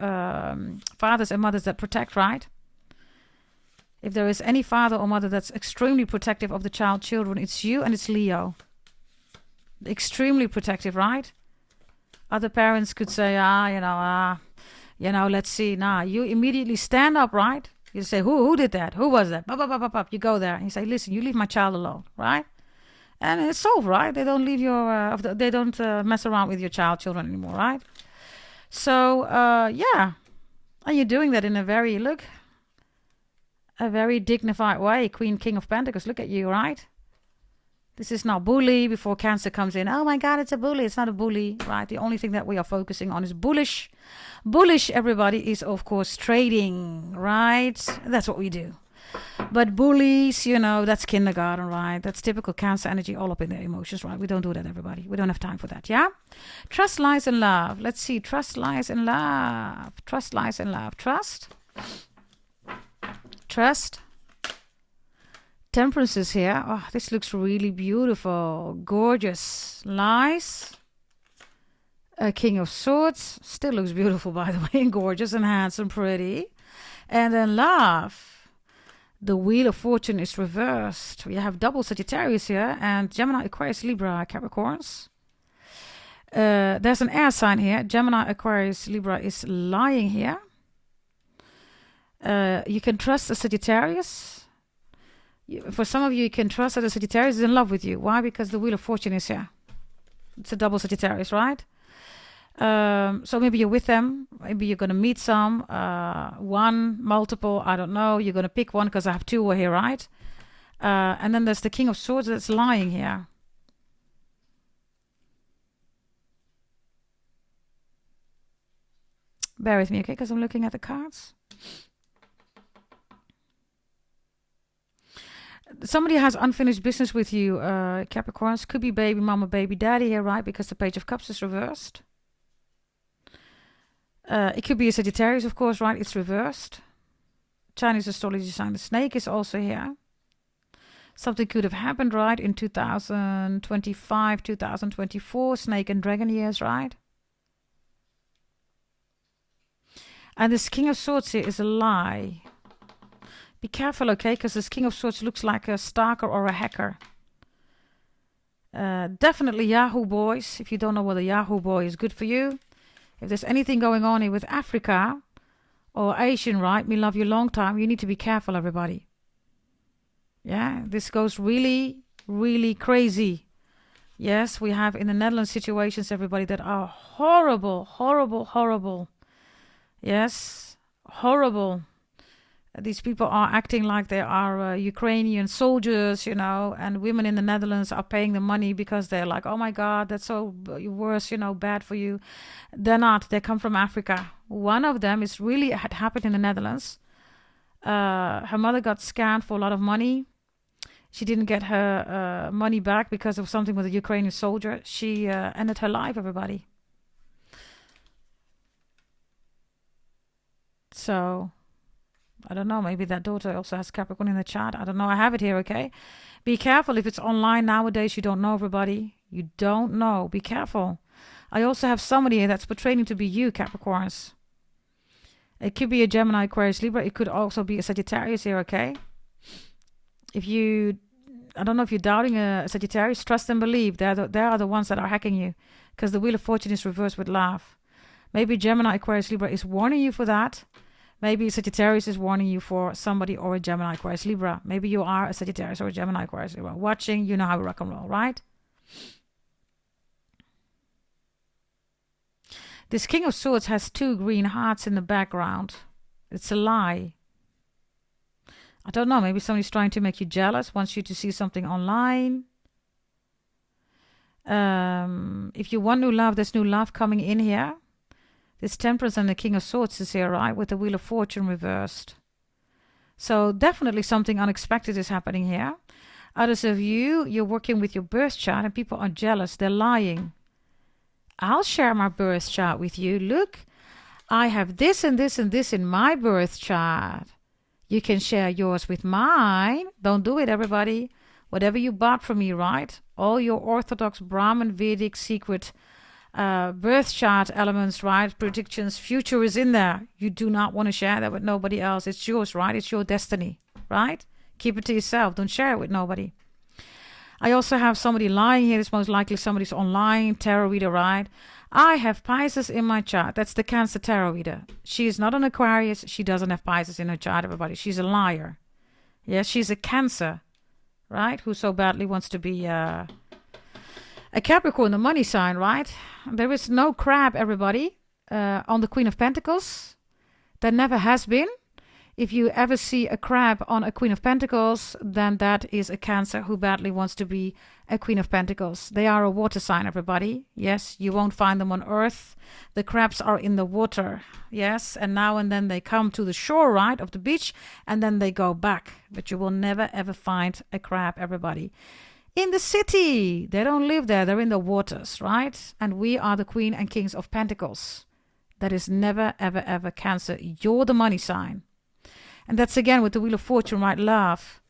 fathers and mothers that protect, right? If there is any father or mother that's extremely protective of the child, children, it's you and it's Leo. Extremely protective, right? Other parents could say, let's see. Nah, you immediately stand up, right? You say, who did that? Who was that? You go there and you say, listen, you leave my child alone, right? And it's solved, right? They don't leave they don't mess around with your children anymore, right? So, yeah. And you're doing that in a very dignified way. King of Pentacles, look at you, right? This is not bully before Cancer comes in. Oh my God, it's a bully. It's not a bully, right? The only thing that we are focusing on is bullish. Bullish, everybody, is, of course, trading, right? That's what we do. But bullies, that's kindergarten, right? That's typical Cancer energy, all up in their emotions, right? We don't do that, everybody. We don't have time for that, yeah? Trust lies in love. Let's see. Trust lies in love. Trust lies in love. Trust. Trust. Temperance is here. Oh, this looks really beautiful. Gorgeous. Lies. King of Swords. Still looks beautiful, by the way. Gorgeous and handsome, pretty. And then love. The Wheel of Fortune is reversed. We have double Sagittarius here and Gemini, Aquarius, Libra, Capricorns. There's an air sign here. Gemini, Aquarius, Libra is lying here. You can trust a Sagittarius. For some of you, you can trust that a Sagittarius is in love with you. Why? Because the Wheel of Fortune is here. It's a double Sagittarius, right? So maybe you're with them. Maybe you're going to meet some. One, multiple, I don't know. You're going to pick one because I have two here, right? And then there's the King of Swords that's lying here. Bear with me, okay? Because I'm looking at the cards. Somebody has unfinished business with you, Capricorns. Could be baby mama, baby daddy here, right? Because the Page of Cups is reversed. It could be a Sagittarius, of course, right? It's reversed. Chinese astrology sign. The snake is also here. Something could have happened, right? In 2025, 2024. Snake and dragon years, right? And this King of Swords here is a lie. Be careful, okay? Because this King of Swords looks like a stalker or a hacker. Definitely Yahoo boys. If you don't know what a Yahoo boy is, good for you. If there's anything going on here with Africa or Asian, right? Me love you long time. You need to be careful, everybody. Yeah, this goes really, really crazy. Yes, we have in the Netherlands situations, everybody, that are horrible, horrible, horrible. Yes, horrible. These people are acting like they are Ukrainian soldiers, and women in the Netherlands are paying the money because they're like, oh my God, that's so worse, bad for you. They're not. They come from Africa. One of them is really had happened in the Netherlands. Her mother got scammed for a lot of money. She didn't get her money back because of something with a Ukrainian soldier. She ended her life, everybody. So I don't know. Maybe that daughter also has Capricorn in the chart. I don't know. I have it here, okay? Be careful. If it's online nowadays, you don't know, everybody. You don't know. Be careful. I also have somebody that's portraying to be you, Capricorns. It could be a Gemini, Aquarius, Libra. It could also be a Sagittarius here, okay? I don't know if you're doubting a Sagittarius, trust and believe. They are the ones that are hacking you. Because the Wheel of Fortune is reversed with love. Maybe Gemini, Aquarius, Libra is warning you for that. Maybe Sagittarius is warning you for somebody or a Gemini, Aquarius, Libra. Maybe you are a Sagittarius or a Gemini, Aquarius, Libra. Watching, you know how we rock and roll, right? This King of Swords has 2 green hearts in the background. It's a lie. I don't know. Maybe somebody's trying to make you jealous, wants you to see something online. If you want new love, there's new love coming in here. This Temperance and the King of Swords is here, right? With the Wheel of Fortune reversed. So definitely something unexpected is happening here. Others of you, you're working with your birth chart and people are jealous. They're lying. I'll share my birth chart with you. Look, I have this and this and this in my birth chart. You can share yours with mine. Don't do it, everybody. Whatever you bought from me, right? All your Orthodox, Brahmin, Vedic, secret birth chart elements, right? Predictions, future is in there. You do not want to share that with nobody else. It's yours, right? It's your destiny, right? Keep it to yourself. Don't share it with nobody. I also have somebody lying here. It's most likely somebody's online tarot reader, right? I have Pisces in my chart. That's the Cancer tarot reader. She is not an Aquarius. She doesn't have Pisces in her chart, everybody. She's a liar. Yes, she's a Cancer, right? Who so badly wants to be a Capricorn, the money sign, right? There is no crab, everybody, on the Queen of Pentacles. There never has been. If you ever see a crab on a Queen of Pentacles, then that is a Cancer who badly wants to be a Queen of Pentacles. They are a water sign, everybody. Yes, you won't find them on Earth. The crabs are in the water. Yes, and now and then they come to the shore, right, of the beach, and then they go back. But you will never, ever find a crab, everybody. In the city, they don't live there. They're in the waters, right? And we are the Queen and Kings of Pentacles. That is never, ever, ever Cancer. You're the money sign. And that's again with the Wheel of Fortune, right? Love.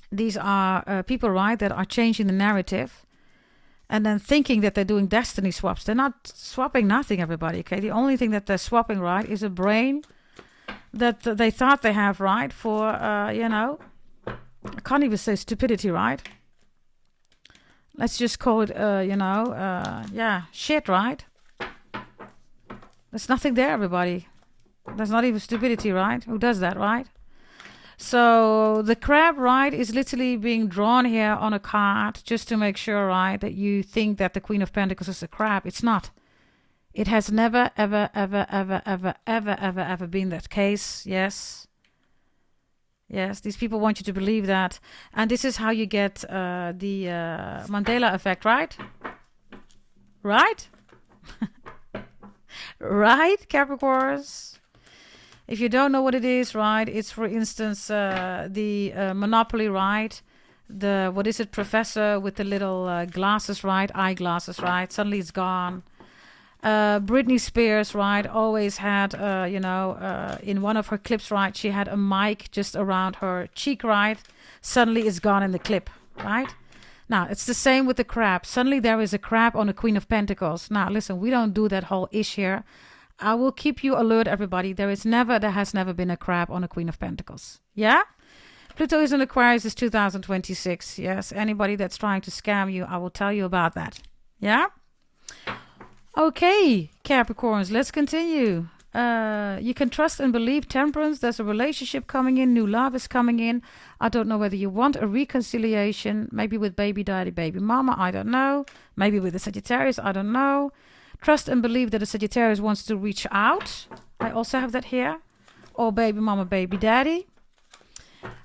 These are people, right, that are changing the narrative and then thinking that they're doing destiny swaps. They're not swapping nothing, everybody, okay? The only thing that they're swapping, right, is a brain that they thought they have, right, for, you know, I can't even say stupidity, right? Let's just call it, you know, yeah, shit, right? There's nothing there, everybody. There's not even stupidity, right? Who does that, right? So the crab, right, is literally being drawn here on a card just to make sure, right, that you think that the Queen of Pentacles is a crab. It's not. It has never, ever, ever, ever, ever, ever, ever, ever been that case. Yes. Yes, these people want you to believe that. And this is how you get the Mandela effect, right? Right? Right, Capricorns? If you don't know what it is, right, it's, for instance, the Monopoly, right? The, what is it, professor with the little glasses, right? Eyeglasses, right? Suddenly it's gone. Britney Spears, right, always had, you know, in one of her clips, right, she had a mic just around her cheek, right? Suddenly it's gone in the clip, right? Now, it's the same with the crab. Suddenly there is a crab on a Queen of Pentacles. Now, listen, we don't do that whole ish here. I will keep you alert, everybody. There has never been a crab on a Queen of Pentacles. Yeah? Pluto is in Aquarius is 2026. Yes, anybody that's trying to scam you, I will tell you about that. Yeah? Okay, Capricorns, let's continue. You can trust and believe Temperance. There's a relationship coming in. New love is coming in. I don't know whether you want a reconciliation. Maybe with baby daddy, baby mama. I don't know. Maybe with the Sagittarius. I don't know. Trust and believe that the Sagittarius wants to reach out. I also have that here. Or baby mama, baby daddy.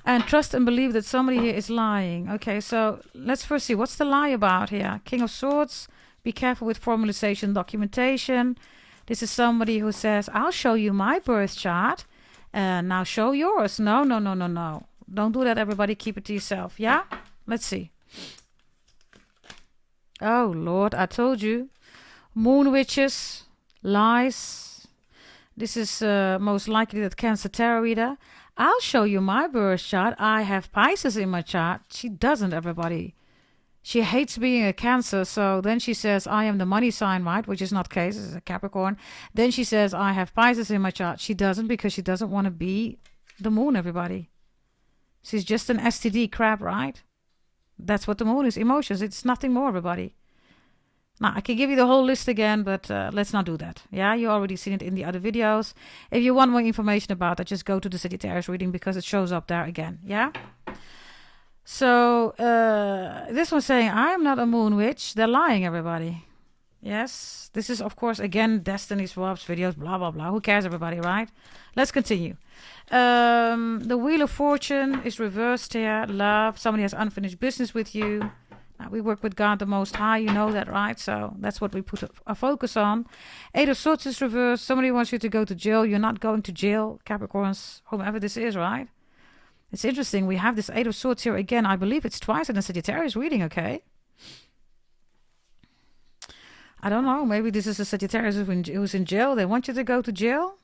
And trust and believe that somebody here is lying. Okay, so let's first see. What's the lie about here? King of Swords. Be careful with formalization, documentation. This is somebody who says, I'll show you my birth chart. Now show yours. No, no, no, no, no. Don't do that, everybody. Keep it to yourself. Yeah? Let's see. Oh, Lord, I told you. Moon witches, lies. This is most likely that Cancer tarot reader. I'll show you my birth chart. I have Pisces in my chart. She doesn't, everybody. She hates being a Cancer, so then she says, I am the money sign, right? Which is not the case, it's a Capricorn. Then she says, I have Pisces in my chart. She doesn't because she doesn't want to be the moon, everybody. She's just an STD crap, right? That's what the moon is, emotions. It's nothing more, everybody. Now, I can give you the whole list again, but let's not do that. Yeah, you already seen it in the other videos. If you want more information about that, just go to the Sagittarius reading because it shows up there again. Yeah? So, this one's saying, I am not a moon witch. They're lying, everybody. Yes? This is, of course, again, Destiny Swaps videos, blah, blah, blah. Who cares, everybody, right? Let's continue. The Wheel of Fortune is reversed here. Love. Somebody has unfinished business with you. We work with God the Most High, you know that, right? So that's what we put a focus on. 8 of Swords is reversed. Somebody wants you to go to jail. You're not going to jail, Capricorns, whomever this is, right? It's interesting. We have this 8 of Swords here again. I believe it's twice in a Sagittarius reading, okay? I don't know. Maybe this is a Sagittarius who's in jail. They want you to go to jail.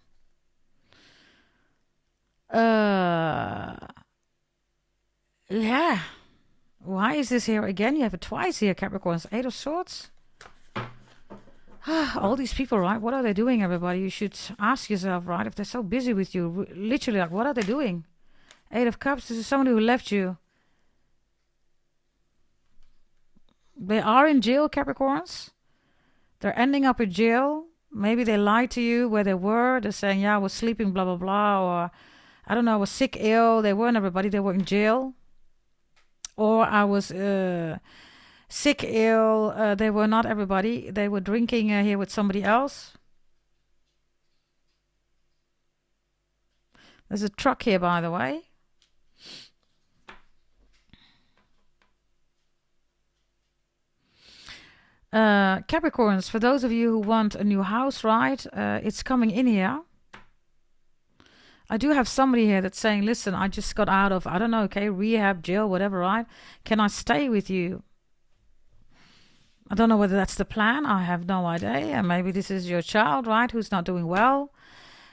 Yeah. Why is this here again? You have it twice here, Capricorns. 8 of Swords. All these people, right? What are they doing, everybody? You should ask yourself, right? If they're so busy with you, literally, like, what are they doing? 8 of Cups. This is somebody who left you. They are in jail, Capricorns. They're ending up in jail. Maybe they lied to you where they were. They're saying, yeah, I was sleeping, blah, blah, blah. Or, I don't know, I was sick, ill. They weren't everybody. They were in jail. Or I was sick, ill. They were not everybody. They were drinking here with somebody else. There's a truck here, by the way. Capricorns, for those of you who want a new house, right? It's coming in here. I do have somebody here that's saying, listen, I just got out of, I don't know, okay, rehab, jail, whatever, right? Can I stay with you? I don't know whether that's the plan. I have no idea. Maybe this is your child, right, who's not doing well.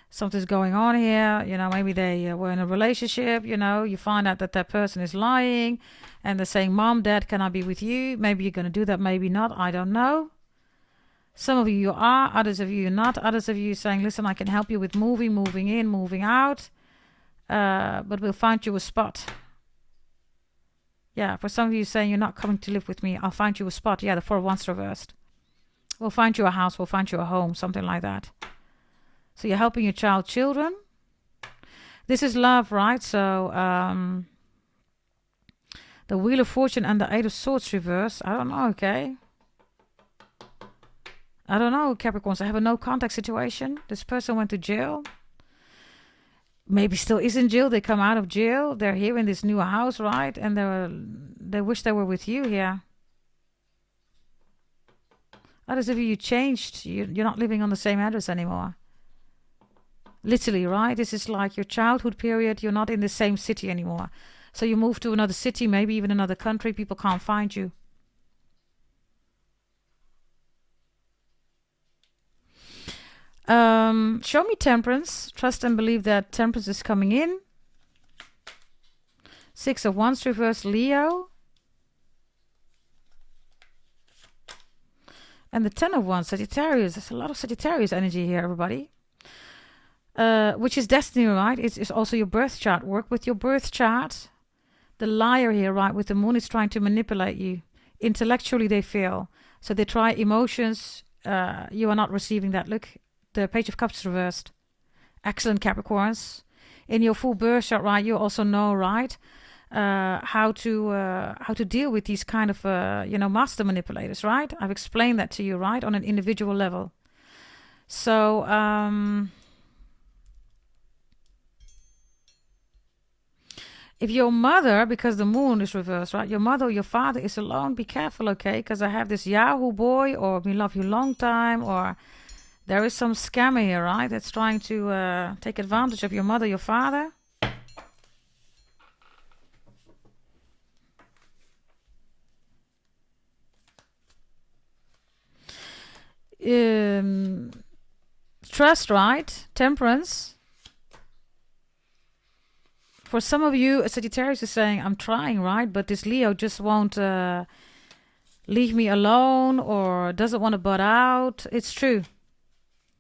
Something's going on here. You know, maybe they were in a relationship. You know, you find out that that person is lying and they're saying, Mom, Dad, can I be with you? Maybe you're going to do that, maybe not. I don't know. Some of you are, others of you are not. Others of you saying, listen, I can help you with moving in, moving out. But we'll find you a spot. Yeah, for some of you saying you're not coming to live with me, I'll find you a spot. Yeah, the 4 of Wands reversed. We'll find you a house, we'll find you a home, something like that. So you're helping your children. This is love, right? So the Wheel of Fortune and the 8 of Swords reverse. I don't know, okay? I don't know, Capricorns. I have a no contact situation. This person went to jail. Maybe still is in jail. They come out of jail. They're here in this new house, right? And they wish they were with you here. Others of you changed. You're not living on the same address anymore. Literally, right? This is like your childhood period. You're not in the same city anymore. So you move to another city, maybe even another country. People can't find you. Show me Temperance. Trust and believe that Temperance is coming in. 6 of Wands reverse, Leo. And the 10 of Wands, Sagittarius. There's a lot of Sagittarius energy here, everybody. Which is destiny, right? It's also your birth chart. Work with your birth chart. The liar here, right, with the moon is trying to manipulate you. Intellectually, they fail. So they try emotions. You are not receiving that. Look, the Page of Cups reversed. Excellent, Capricorns. In your full birth chart, right, you also know, right, how to deal with these kind of, master manipulators, right? I've explained that to you, right, on an individual level. So, if your mother, because the moon is reversed, right? Your mother or your father is alone, be careful, okay? Because I have this Yahoo boy, or we love you long time, or there is some scammer here, right? That's trying to take advantage of your mother, your father. Trust, right? Temperance. For some of you, Sagittarius is saying, I'm trying, right? But this Leo just won't leave me alone or doesn't want to butt out. It's true.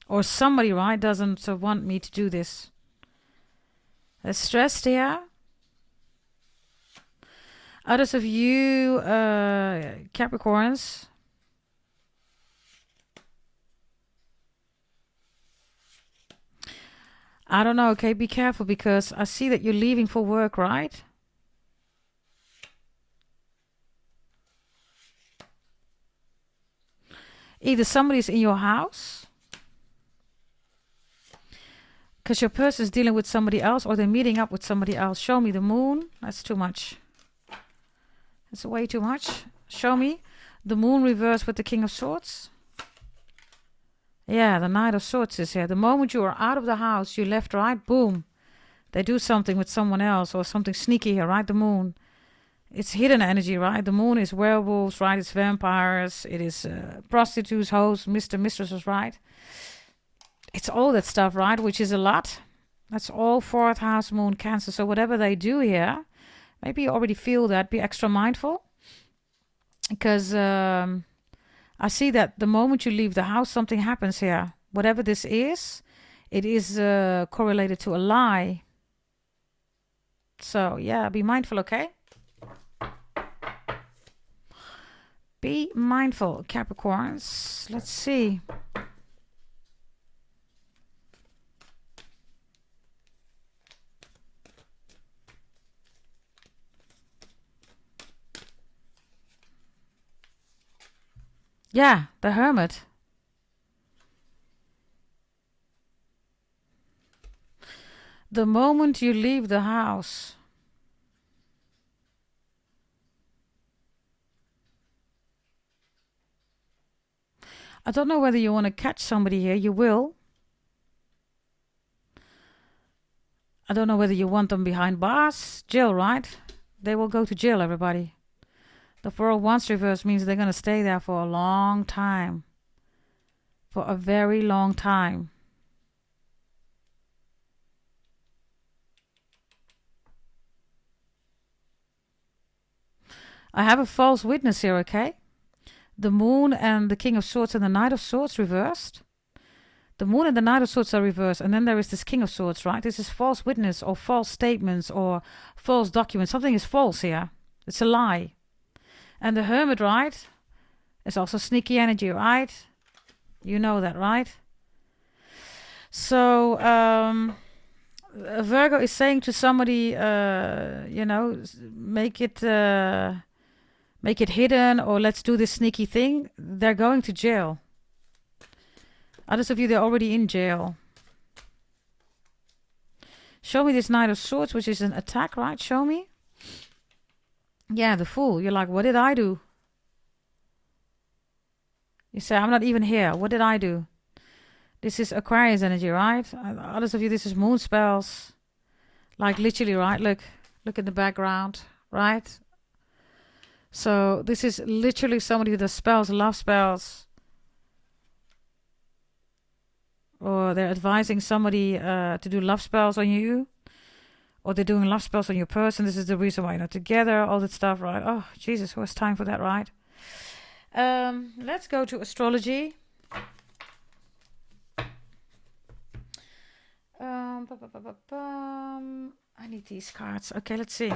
Or somebody, right, doesn't want me to do this. There's stressed here. Others of you, Capricorns. I don't know, okay, be careful because I see that you're leaving for work, right? Either somebody's in your house because your person is dealing with somebody else or they're meeting up with somebody else. Show me the moon. That's too much. It's way too much. Show me. The moon reversed with the King of Swords. Yeah, the Knight of Swords is here. The moment you are out of the house, you left, right, boom. They do something with someone else or something sneaky here, right? The moon. It's hidden energy, right? The moon is werewolves, right? It's vampires. It is prostitutes, hoes, mistresses, right? It's all that stuff, right? Which is a lot. That's all 4th house moon Cancer. So whatever they do here, maybe you already feel that. Be extra mindful. Because I see that the moment you leave the house, something happens here. Whatever this is, it is correlated to a lie. So, yeah, be mindful, okay? Be mindful, Capricorns. Let's see. Yeah, the Hermit. The moment you leave the house. I don't know whether you want to catch somebody here. You will. I don't know whether you want them behind bars. Jail, right? They will go to jail, everybody. The 4 of Wands reverse means they're going to stay there for a long time. For a very long time. I have a false witness here, okay? The Moon and the King of Swords and the Knight of Swords reversed. The Moon and the Knight of Swords are reversed. And then there is this King of Swords, right? This is false witness or false statements or false documents. Something is false here. It's a lie. And the Hermit, right? Is also sneaky energy, right? You know that, right? So, Virgo is saying to somebody, make it hidden, or let's do this sneaky thing. They're going to jail. Others of you, they're already in jail. Show me this Knight of Swords, which is an attack, right? Show me. Yeah, the Fool. You're like, what did I do? You say, I'm not even here. What did I do? This is Aquarius energy, right? Others of you, this is moon spells. Like literally, right? Look at the background, right? So this is literally somebody who does spells, love spells. Or they're advising somebody to do love spells on you. Or they're doing love spells on your person. This is the reason why you're not together. All that stuff, right? Oh, Jesus, who has time for that, right? Let's go to astrology. I need these cards. Okay, let's see.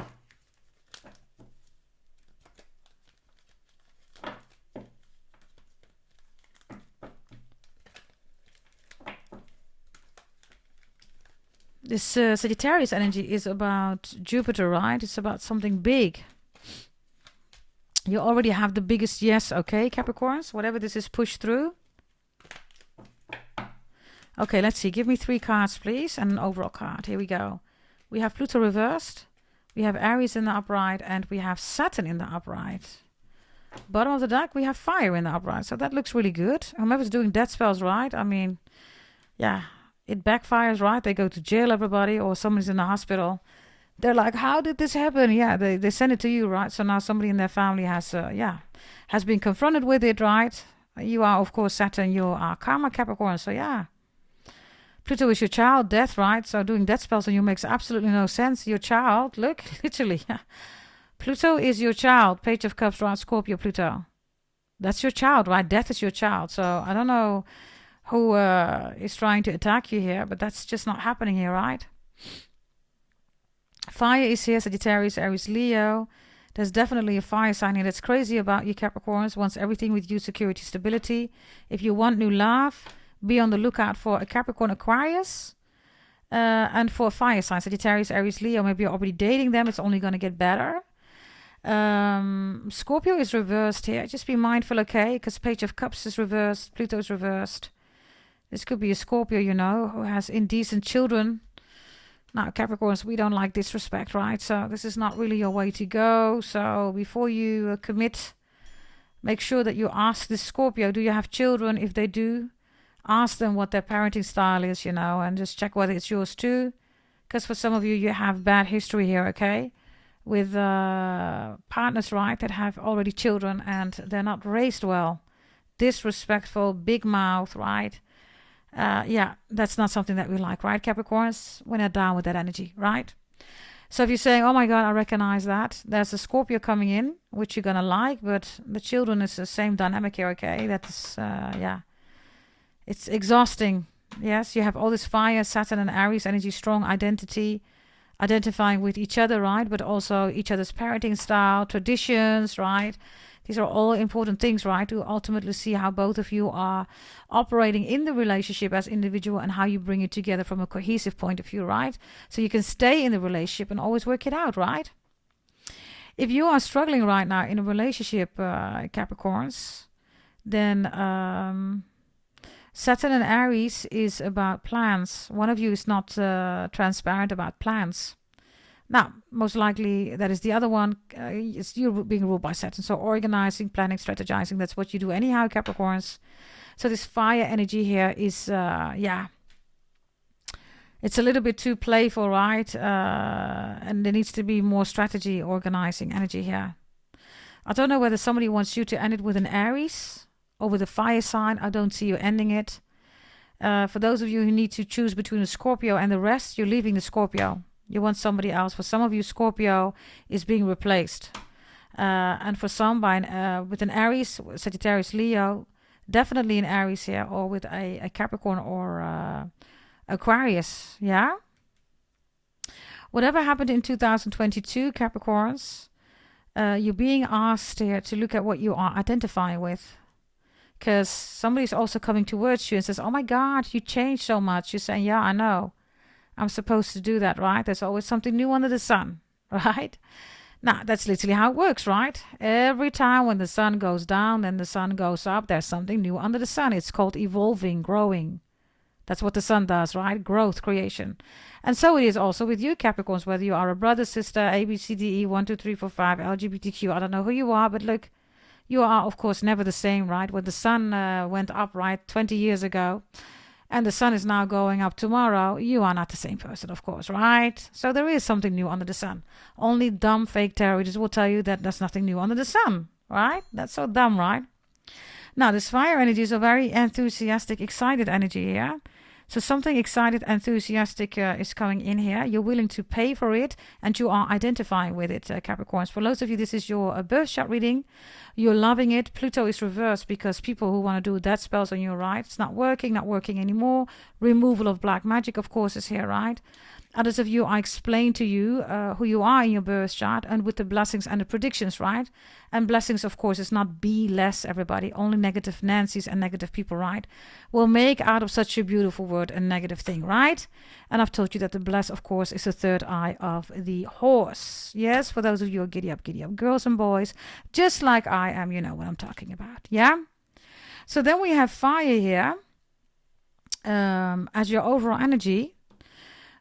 This Sagittarius energy is about Jupiter, right? It's about something big. You already have the biggest yes, okay, Capricorns? Whatever this is, push through. Okay, let's see. Give me 3 cards, please, and an overall card. Here we go. We have Pluto reversed. We have Aries in the upright, and we have Saturn in the upright. Bottom of the deck, we have fire in the upright. So that looks really good. Whoever's doing death spells, right? I mean, yeah, it backfires, right? They go to jail, everybody, or somebody's in the hospital. They're like, how did this happen? Yeah, they send it to you, right? So now somebody in their family has been confronted with it, right? You are, of course, Saturn. You are karma Capricorn. So yeah. Pluto is your child, death, right? So doing death spells on you makes absolutely no sense. Your child, look, literally. Pluto is your child. Page of Cups, right? Scorpio, Pluto. That's your child, right? Death is your child. So I don't know who is trying to attack you here, but that's just not happening here, right? Fire is here, Sagittarius, Aries, Leo. There's definitely a fire sign here that's crazy about you, Capricorns. Wants everything with you, security, stability. If you want new love, be on the lookout for a Capricorn, Aquarius. And for a fire sign, Sagittarius, Aries, Leo. Maybe you're already dating them. It's only going to get better. Scorpio is reversed here. Just be mindful, okay? Because Page of Cups is reversed. Pluto is reversed. This could be a Scorpio, who has indecent children. Now, Capricorns, we don't like disrespect, right? So this is not really your way to go. So before you commit, make sure that you ask this Scorpio, do you have children? If they do, ask them what their parenting style is, you know, and just check whether it's yours too. Because for some of you, you have bad history here, okay? With partners, right, that have already children and they're not raised well. Disrespectful, big mouth, right? Yeah, that's not something that we like, right, Capricorns? We're not down with that energy, right? So if you're saying, oh my God, I recognize that, there's a Scorpio coming in, which you're going to like, but the children is the same dynamic here, okay? That is, yeah, it's exhausting. Yes, you have all this fire, Saturn and Aries energy, strong identity, identifying with each other, right? But also each other's parenting style, traditions, right? These are all important things, right? To ultimately see how both of you are operating in the relationship as individual and how you bring it together from a cohesive point of view, right? So you can stay in the relationship and always work it out, right? If you are struggling right now in a relationship, Capricorns, then Saturn and Aries is about plans. One of you is not transparent about plans. Now, most likely that is the other one. You're being ruled by Saturn. So organizing, planning, strategizing, that's what you do anyhow, Capricorns. So this fire energy here is, yeah, it's a little bit too playful, right? And there needs to be more strategy, organizing energy here. I don't know whether somebody wants you to end it with an Aries or with a fire sign. I don't see you ending it. For those of you who need to choose between a Scorpio and the rest, you're leaving the Scorpio. You want somebody else. For some of you, Scorpio is being replaced. And for some, with an Aries, Sagittarius, Leo, definitely an Aries here, or with a Capricorn or Aquarius, yeah? Whatever happened in 2022, Capricorns, you're being asked here to look at what you are identifying with. Because somebody's also coming towards you and says, oh my God, you changed so much. You're saying, yeah, I know. I'm supposed to do that, right? There's always something new under the sun, right? Now, that's literally how it works, right? Every time when the sun goes down and the sun goes up, there's something new under the sun. It's called evolving, growing. That's what the sun does, right? Growth, creation. And so it is also with you, Capricorns, whether you are a brother, sister, A, B, C, D, E, 1, 2, 3, 4, 5, LGBTQ. I don't know who you are, but look, you are, of course, never the same, right? When the sun went up, right, 20 years ago, and the sun is now going up tomorrow, you are not the same person, of course, right? So there is something new under the sun. Only dumb fake tarot readers will tell you that there's nothing new under the sun, right? That's so dumb, right? Now, this fire energy is a very enthusiastic, excited energy here. So something excited, enthusiastic is coming in here. You're willing to pay for it, and you are identifying with it, Capricorns. For most of you, this is your birth chart reading. You're loving it. Pluto is reversed because people who want to do death spells on you, right? It's not working anymore. Removal of black magic, of course, is here, right? Others of you, I explain to you who you are in your birth chart and with the blessings and the predictions, right? And blessings, of course, is not be less, everybody. Only negative Nancy's and negative people, right? Will make out of such a beautiful word a negative thing, right? And I've told you that the bless, of course, is the third eye of the horse. Yes, for those of you who are giddy up, girls and boys, just like I am, you know what I'm talking about, yeah? So then we have fire here as your overall energy.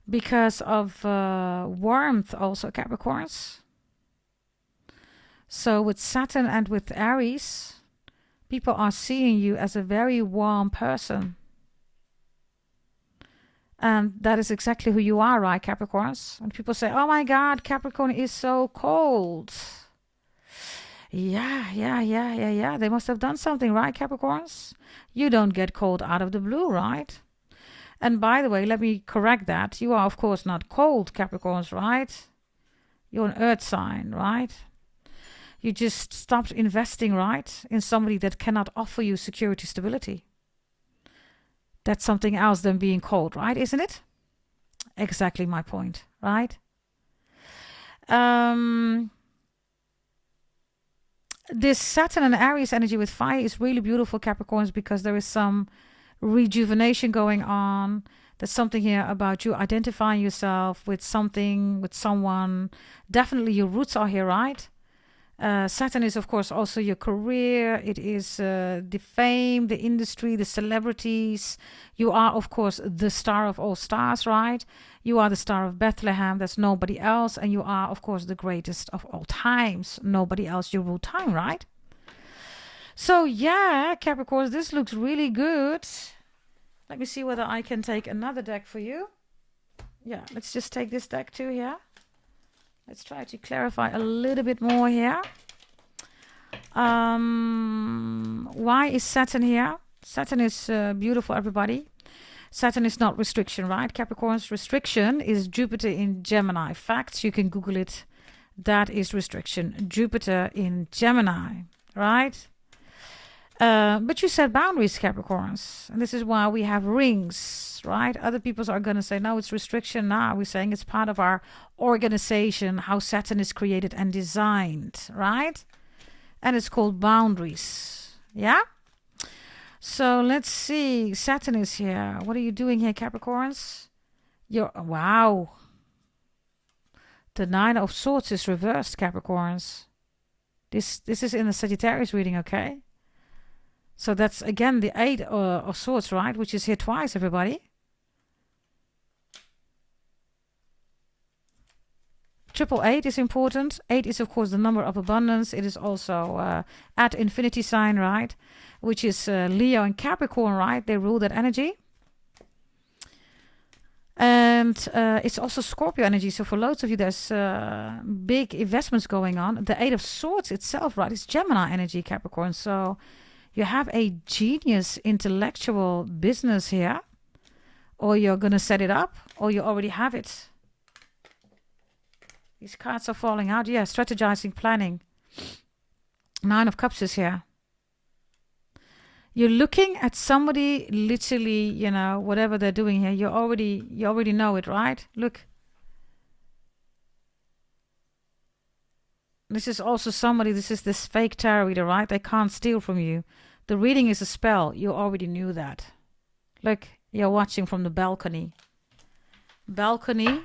Because of warmth also, Capricorns. So with Saturn and with Aries, people are seeing you as a very warm person. And that is exactly who you are, right, Capricorns? And people say, oh my God, Capricorn is so cold. Yeah. They must have done something, right, Capricorns? You don't get cold out of the blue, right? And by the way, let me correct that. You are, of course, not cold, Capricorns, right? You're an earth sign, right? You just stopped investing, right, in somebody that cannot offer you security, stability. That's something else than being cold, right? Isn't it? Exactly my point, right? This Saturn and Aries energy with fire is really beautiful, Capricorns, because there is some rejuvenation going on. There's something here about you identifying yourself with something, with someone. Definitely your roots are here, right? Saturn is, of course, also your career. It is the fame, the industry, the celebrities. You are, of course, the star of all stars, right? You are the star of Bethlehem. There's nobody else. And you are, of course, the greatest of all times. Nobody else. You rule time, right? So, yeah, Capricorns, this looks really good. Let me see whether I can take another deck for you. Yeah, let's just take this deck too here. Let's try to clarify a little bit more here. Why is Saturn here? Saturn is beautiful, everybody. Saturn is not restriction, right? Capricorn's restriction is Jupiter in Gemini. Facts, you can Google it. That is restriction. Jupiter in Gemini, right? But you set boundaries, Capricorns. And this is why we have rings, right? Other people are going to say, no, it's restriction. Now we're saying it's part of our organization, how Saturn is created and designed, right? And it's called boundaries. Yeah? So let's see. Saturn is here. What are you doing here, Capricorns? Wow. The Nine of Swords is reversed, Capricorns. This is in the Sagittarius reading, okay? So that's, again, the Eight of Swords, right? Which is here twice, everybody. Triple eight is important. 8 is, of course, the number of abundance. It is also at infinity sign, right? Which is Leo and Capricorn, right? They rule that energy. And it's also Scorpio energy. So for loads of you, there's big investments going on. The Eight of Swords itself, right? It's Gemini energy, Capricorn. So you have a genius intellectual business here, or you're going to set it up, or you already have it. These cards are falling out. Yeah, strategizing, planning. Nine of Cups is here. You're looking at somebody, literally, you know, whatever they're doing here. You already know it, right? Look. This is also somebody, this is this fake tarot reader, right? They can't steal from you. The reading is a spell. You already knew that. Look, you're watching from the balcony. Balcony.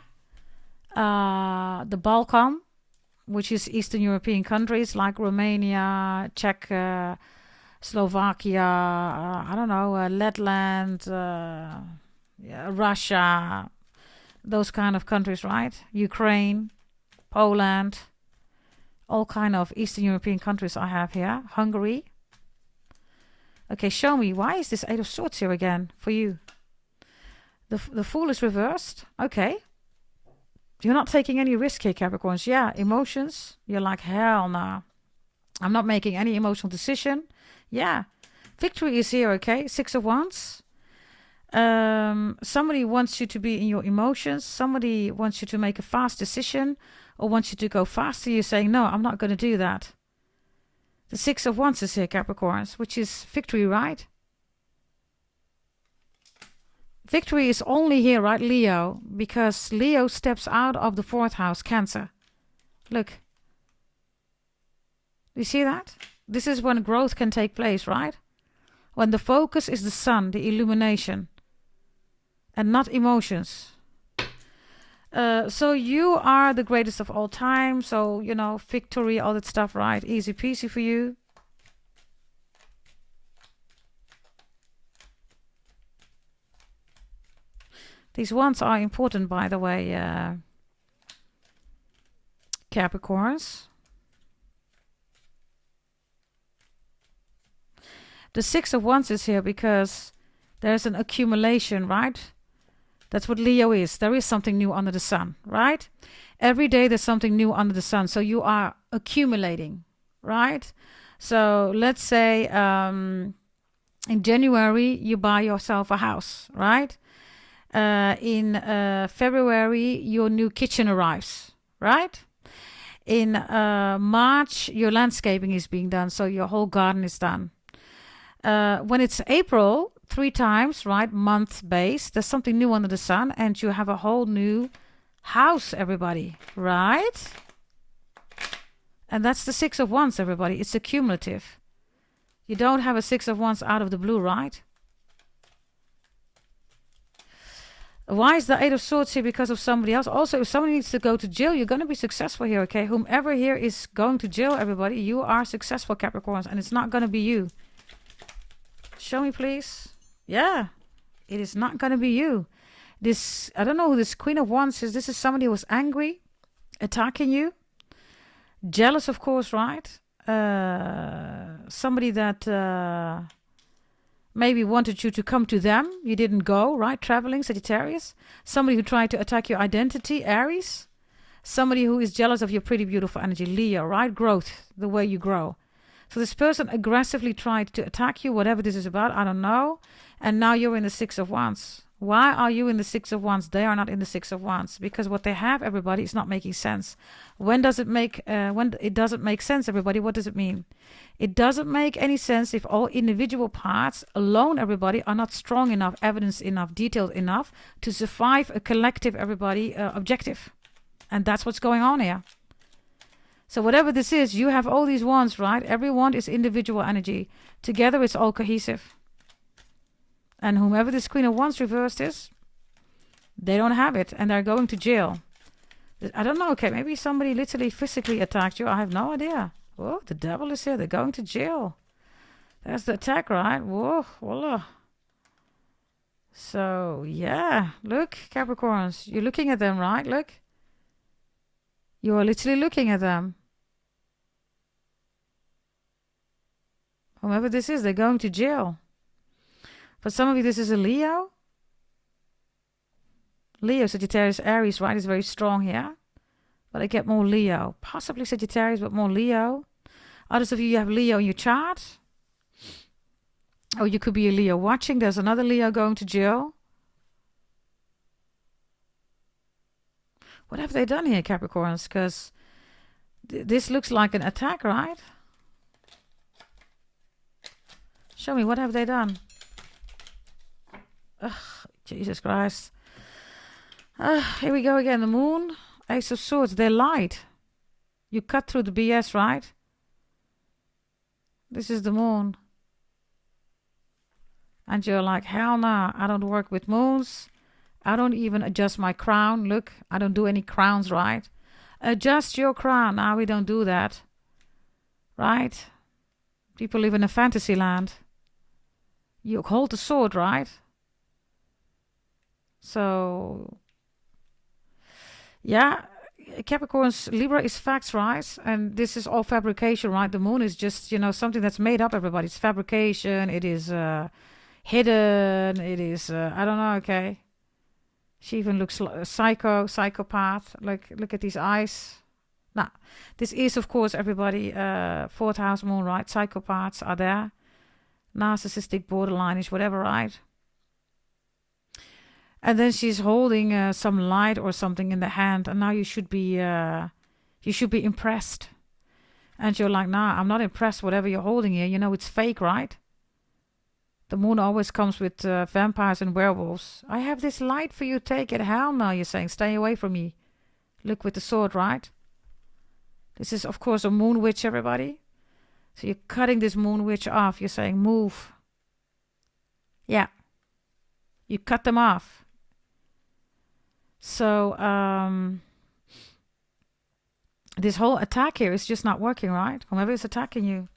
The Balkan, which is Eastern European countries like Romania, Czech, Slovakia, I don't know, Letland, Russia, those kind of countries, right? Ukraine, Poland. All kind of Eastern European countries I have here. Hungary. Okay, show me. Why is this Eight of Swords here again for you? The Fool is reversed. Okay. You're not taking any risk here, Capricorns. Yeah, emotions. You're like, hell no. I'm not making any emotional decision. Yeah. Victory is here, okay? Six of Wands. Somebody wants you to be in your emotions. Somebody wants you to make a fast decision, or wants you to go faster. You're saying, no, I'm not going to do that. The Six of Wands is here, Capricorns, which is victory, right? Victory is only here, right, Leo? Because Leo steps out of the 4th house, Cancer. Look. Do you see that? This is when growth can take place, right? When the focus is the sun, the illumination, and not emotions. So you are the greatest of all time. So, you know, victory, all that stuff, right? Easy peasy for you. These ones are important, by the way, Capricorns. The Six of Wands is here because there's an accumulation, right? That's what Leo is. There is something new under the sun, right? Every day there's something new under the sun. So you are accumulating, right? So let's say in January you buy yourself a house, right? In February your new kitchen arrives, right? In March your landscaping is being done, so your whole garden is done. When it's April, 3 times, right, month based, there's something new under the sun, and you have a whole new house, everybody, right? And that's the Six of Wands, everybody. It's accumulative. You don't have a Six of Wands out of the blue, right? Why is the Eight of Swords here? Because of somebody else. Also, if somebody needs to go to jail, you're going to be successful here, okay? Whomever here is going to jail, everybody, you are successful, Capricorns, and it's not going to be you. Show me, please. Yeah, it is not going to be you. This, I don't know who this Queen of Wands is. This is somebody who was angry, attacking you. Jealous, of course, right? Somebody that maybe wanted you to come to them. You didn't go, right? Traveling, Sagittarius. Somebody who tried to attack your identity, Aries. Somebody who is jealous of your pretty, beautiful energy, Leo, right? Growth, the way you grow. So this person aggressively tried to attack you, whatever this is about, I don't know. And now you're in the Six of Wands. Why are you in the Six of Wands? They are not in the Six of Wands. Because what they have, everybody, is not making sense. When it doesn't make sense, everybody, what does it mean? It doesn't make any sense if all individual parts alone, everybody, are not strong enough, evidence enough, detailed enough to survive a collective, everybody, objective. And that's what's going on here. So whatever this is, you have all these wands, right? Every wand is individual energy. Together, it's all cohesive. And whomever this Queen of Wands reversed is, they don't have it. And they're going to jail. I don't know. Okay, maybe somebody literally physically attacked you. I have no idea. Oh, the devil is here. They're going to jail. That's the attack, right? Whoa, voila. So, yeah. Look, Capricorns. You're looking at them, right? Look. You are literally looking at them. Whomever this is, they're going to jail. For some of you, this is a Leo. Leo, Sagittarius, Aries, right, is very strong here. But I get more Leo. Possibly Sagittarius, but more Leo. Others of you have Leo in your chart. Or you could be a Leo watching. There's another Leo going to jail. What have they done here, Capricorns? Because this looks like an attack, right? Show me, what have they done? Ugh, Jesus Christ. Here we go again. The Moon, Ace of Swords. They lied. You cut through the BS, right? This is the Moon. And you're like, hell nah, I don't work with moons. I don't even adjust my crown. Look, I don't do any crowns, right? Adjust your crown. Now we don't do that. Right? People live in a fantasy land. You hold the sword, right? So, yeah, Capricorns, Libra is facts, right? And this is all fabrication, right? The Moon is just, something that's made up, everybody. It's fabrication. It is hidden. It is, I don't know, okay? She even looks like a psychopath. Like, look at these eyes. Now, this is, of course, everybody, fourth house Moon, right? Psychopaths are there. Narcissistic, borderline-ish, whatever, right? And then she's holding some light or something in the hand, and now you should be impressed. And you're like, nah, I'm not impressed. Whatever you're holding here, it's fake, right? The Moon always comes with vampires and werewolves. I have this light for you. Take it. Hell no, you're saying. Stay away from me. Look with the sword, right? This is, of course, a Moon Witch, everybody. So you're cutting this Moon Witch off. You're saying, move. Yeah. You cut them off. So, this whole attack here is just not working, right? Whomever is attacking you.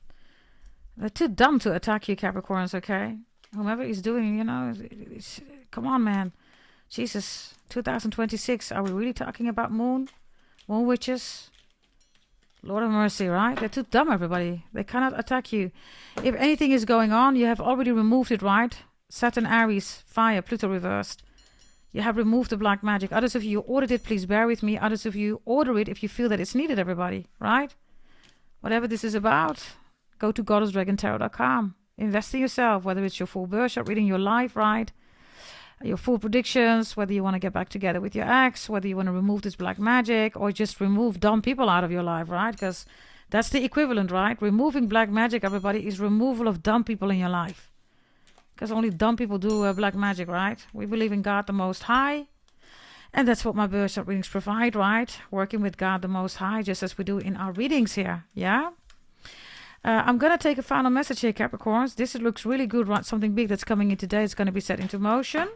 They're too dumb to attack you, Capricorns, okay? Whomever is doing, come on, man. Jesus, 2026, are we really talking about Moon Witches? Lord of mercy, right? They're too dumb, everybody. They cannot attack you. If anything is going on, you have already removed it, right? Saturn, Aries, fire, Pluto reversed. You have removed the black magic. Others of you ordered it, please bear with me. Others of you order it if you feel that it's needed, everybody, right? Whatever this is about, go to goddessdragontarot.com. Invest in yourself, whether it's your full birth chart, reading your life, right? Your full predictions, whether you want to get back together with your ex, whether you want to remove this black magic or just remove dumb people out of your life, right? Because that's the equivalent, right? Removing black magic, everybody, is removal of dumb people in your life. Because only dumb people do black magic, right? We believe in God the Most High. And that's what my birth chart readings provide, right? Working with God the Most High, just as we do in our readings here, yeah? I'm going to take a final message here, Capricorns. This looks really good, right? Something big that's coming in today is going to be set into motion.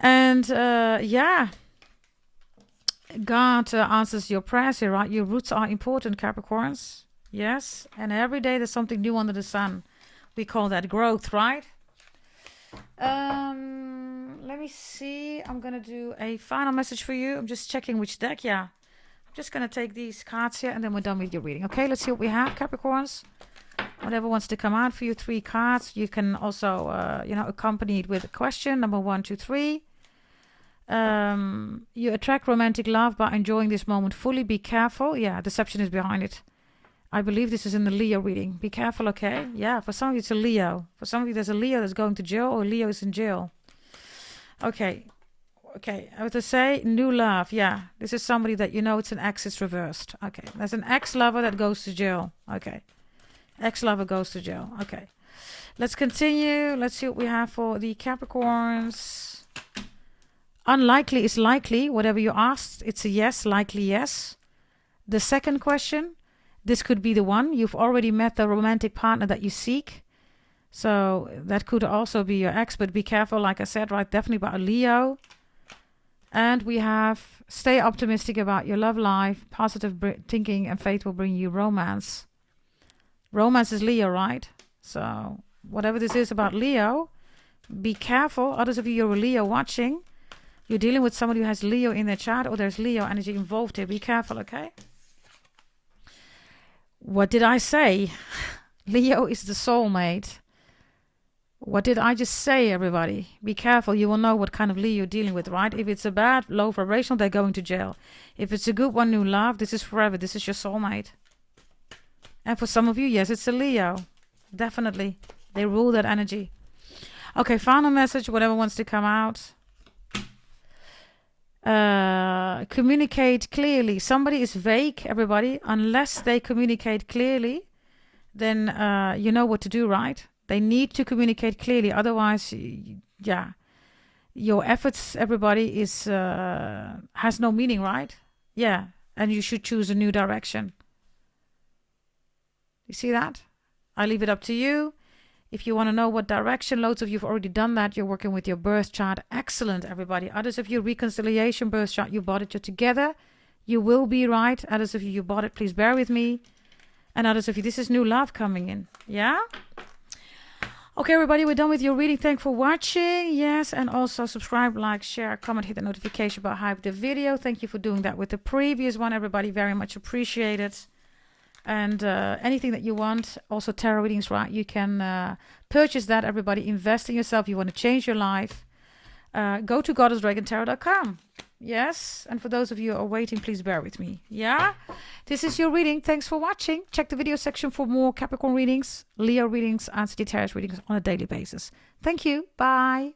And yeah, God answers your prayers here, right? Your roots are important, Capricorns. Yes, and every day there's something new under the sun. We call that growth, right? Let me see. I'm going to do a final message for you. I'm just checking which deck. Yeah, I'm just going to take these cards here and then we're done with your reading. Okay, let's see what we have, Capricorns. Whatever wants to come out for you, 3 cards. You can also, you know, accompany it with a question. Number 1, 2, 3. You attract romantic love by enjoying this moment fully. Be careful. Yeah, deception is behind it. I believe this is in the Leo reading. Be careful, okay? Yeah, for some of you it's a Leo. For some of you there's a Leo that's going to jail or Leo is in jail. Okay. Okay, I would say new love. Yeah, this is somebody that you know it's an ex, it's reversed. Okay, there's an ex-lover that goes to jail. Okay, ex-lover goes to jail. Okay, let's continue. Let's see what we have for the Capricorns. Unlikely is likely. Whatever you asked, it's a yes, likely yes. The second question. This could be the one. You've already met the romantic partner that you seek. So that could also be your ex, but be careful, like I said, right? Definitely about a Leo. And we have stay optimistic about your love life. Positive thinking and faith will bring you romance. Romance is Leo, right? So whatever this is about Leo, be careful. Others of you, you're a Leo watching. You're dealing with somebody who has Leo in their chart or there's Leo energy involved here. Be careful, okay? What did I say? Leo is the soulmate. What did I just say, everybody? Be careful. You will know what kind of Leo you're dealing with, right? If it's a bad, low vibrational, they're going to jail. If it's a good one, new love, this is forever. This is your soulmate. And for some of you, yes, it's a Leo. Definitely. They rule that energy. Okay, final message, whatever wants to come out. Communicate clearly. Somebody is vague, everybody. Unless they communicate clearly, then you know what to do, right? They need to communicate clearly. Otherwise, yeah, your efforts, everybody, is has no meaning, right? Yeah, and you should choose a new direction. You see that? I leave it up to you. If you want to know what direction, loads of you have already done that. You're working with your birth chart. Excellent, everybody. Others of you, reconciliation birth chart, you bought it. You're together. You will be right. Others of you, you bought it. Please bear with me. And others of you, this is new love coming in. Yeah? Okay, everybody, we're done with your reading. Thanks for watching. Yes, and also subscribe, like, share, comment, hit the notification bell, hype the video. Thank you for doing that with the previous one, everybody. Very much appreciated. And anything that you want, also tarot readings, right? You can purchase that, everybody. Invest in yourself. You want to change your life. Go to goddessdragontarot.com. Yes. And for those of you who are waiting, please bear with me. Yeah. This is your reading. Thanks for watching. Check the video section for more Capricorn readings, Leo readings, and Sagittarius readings on a daily basis. Thank you. Bye.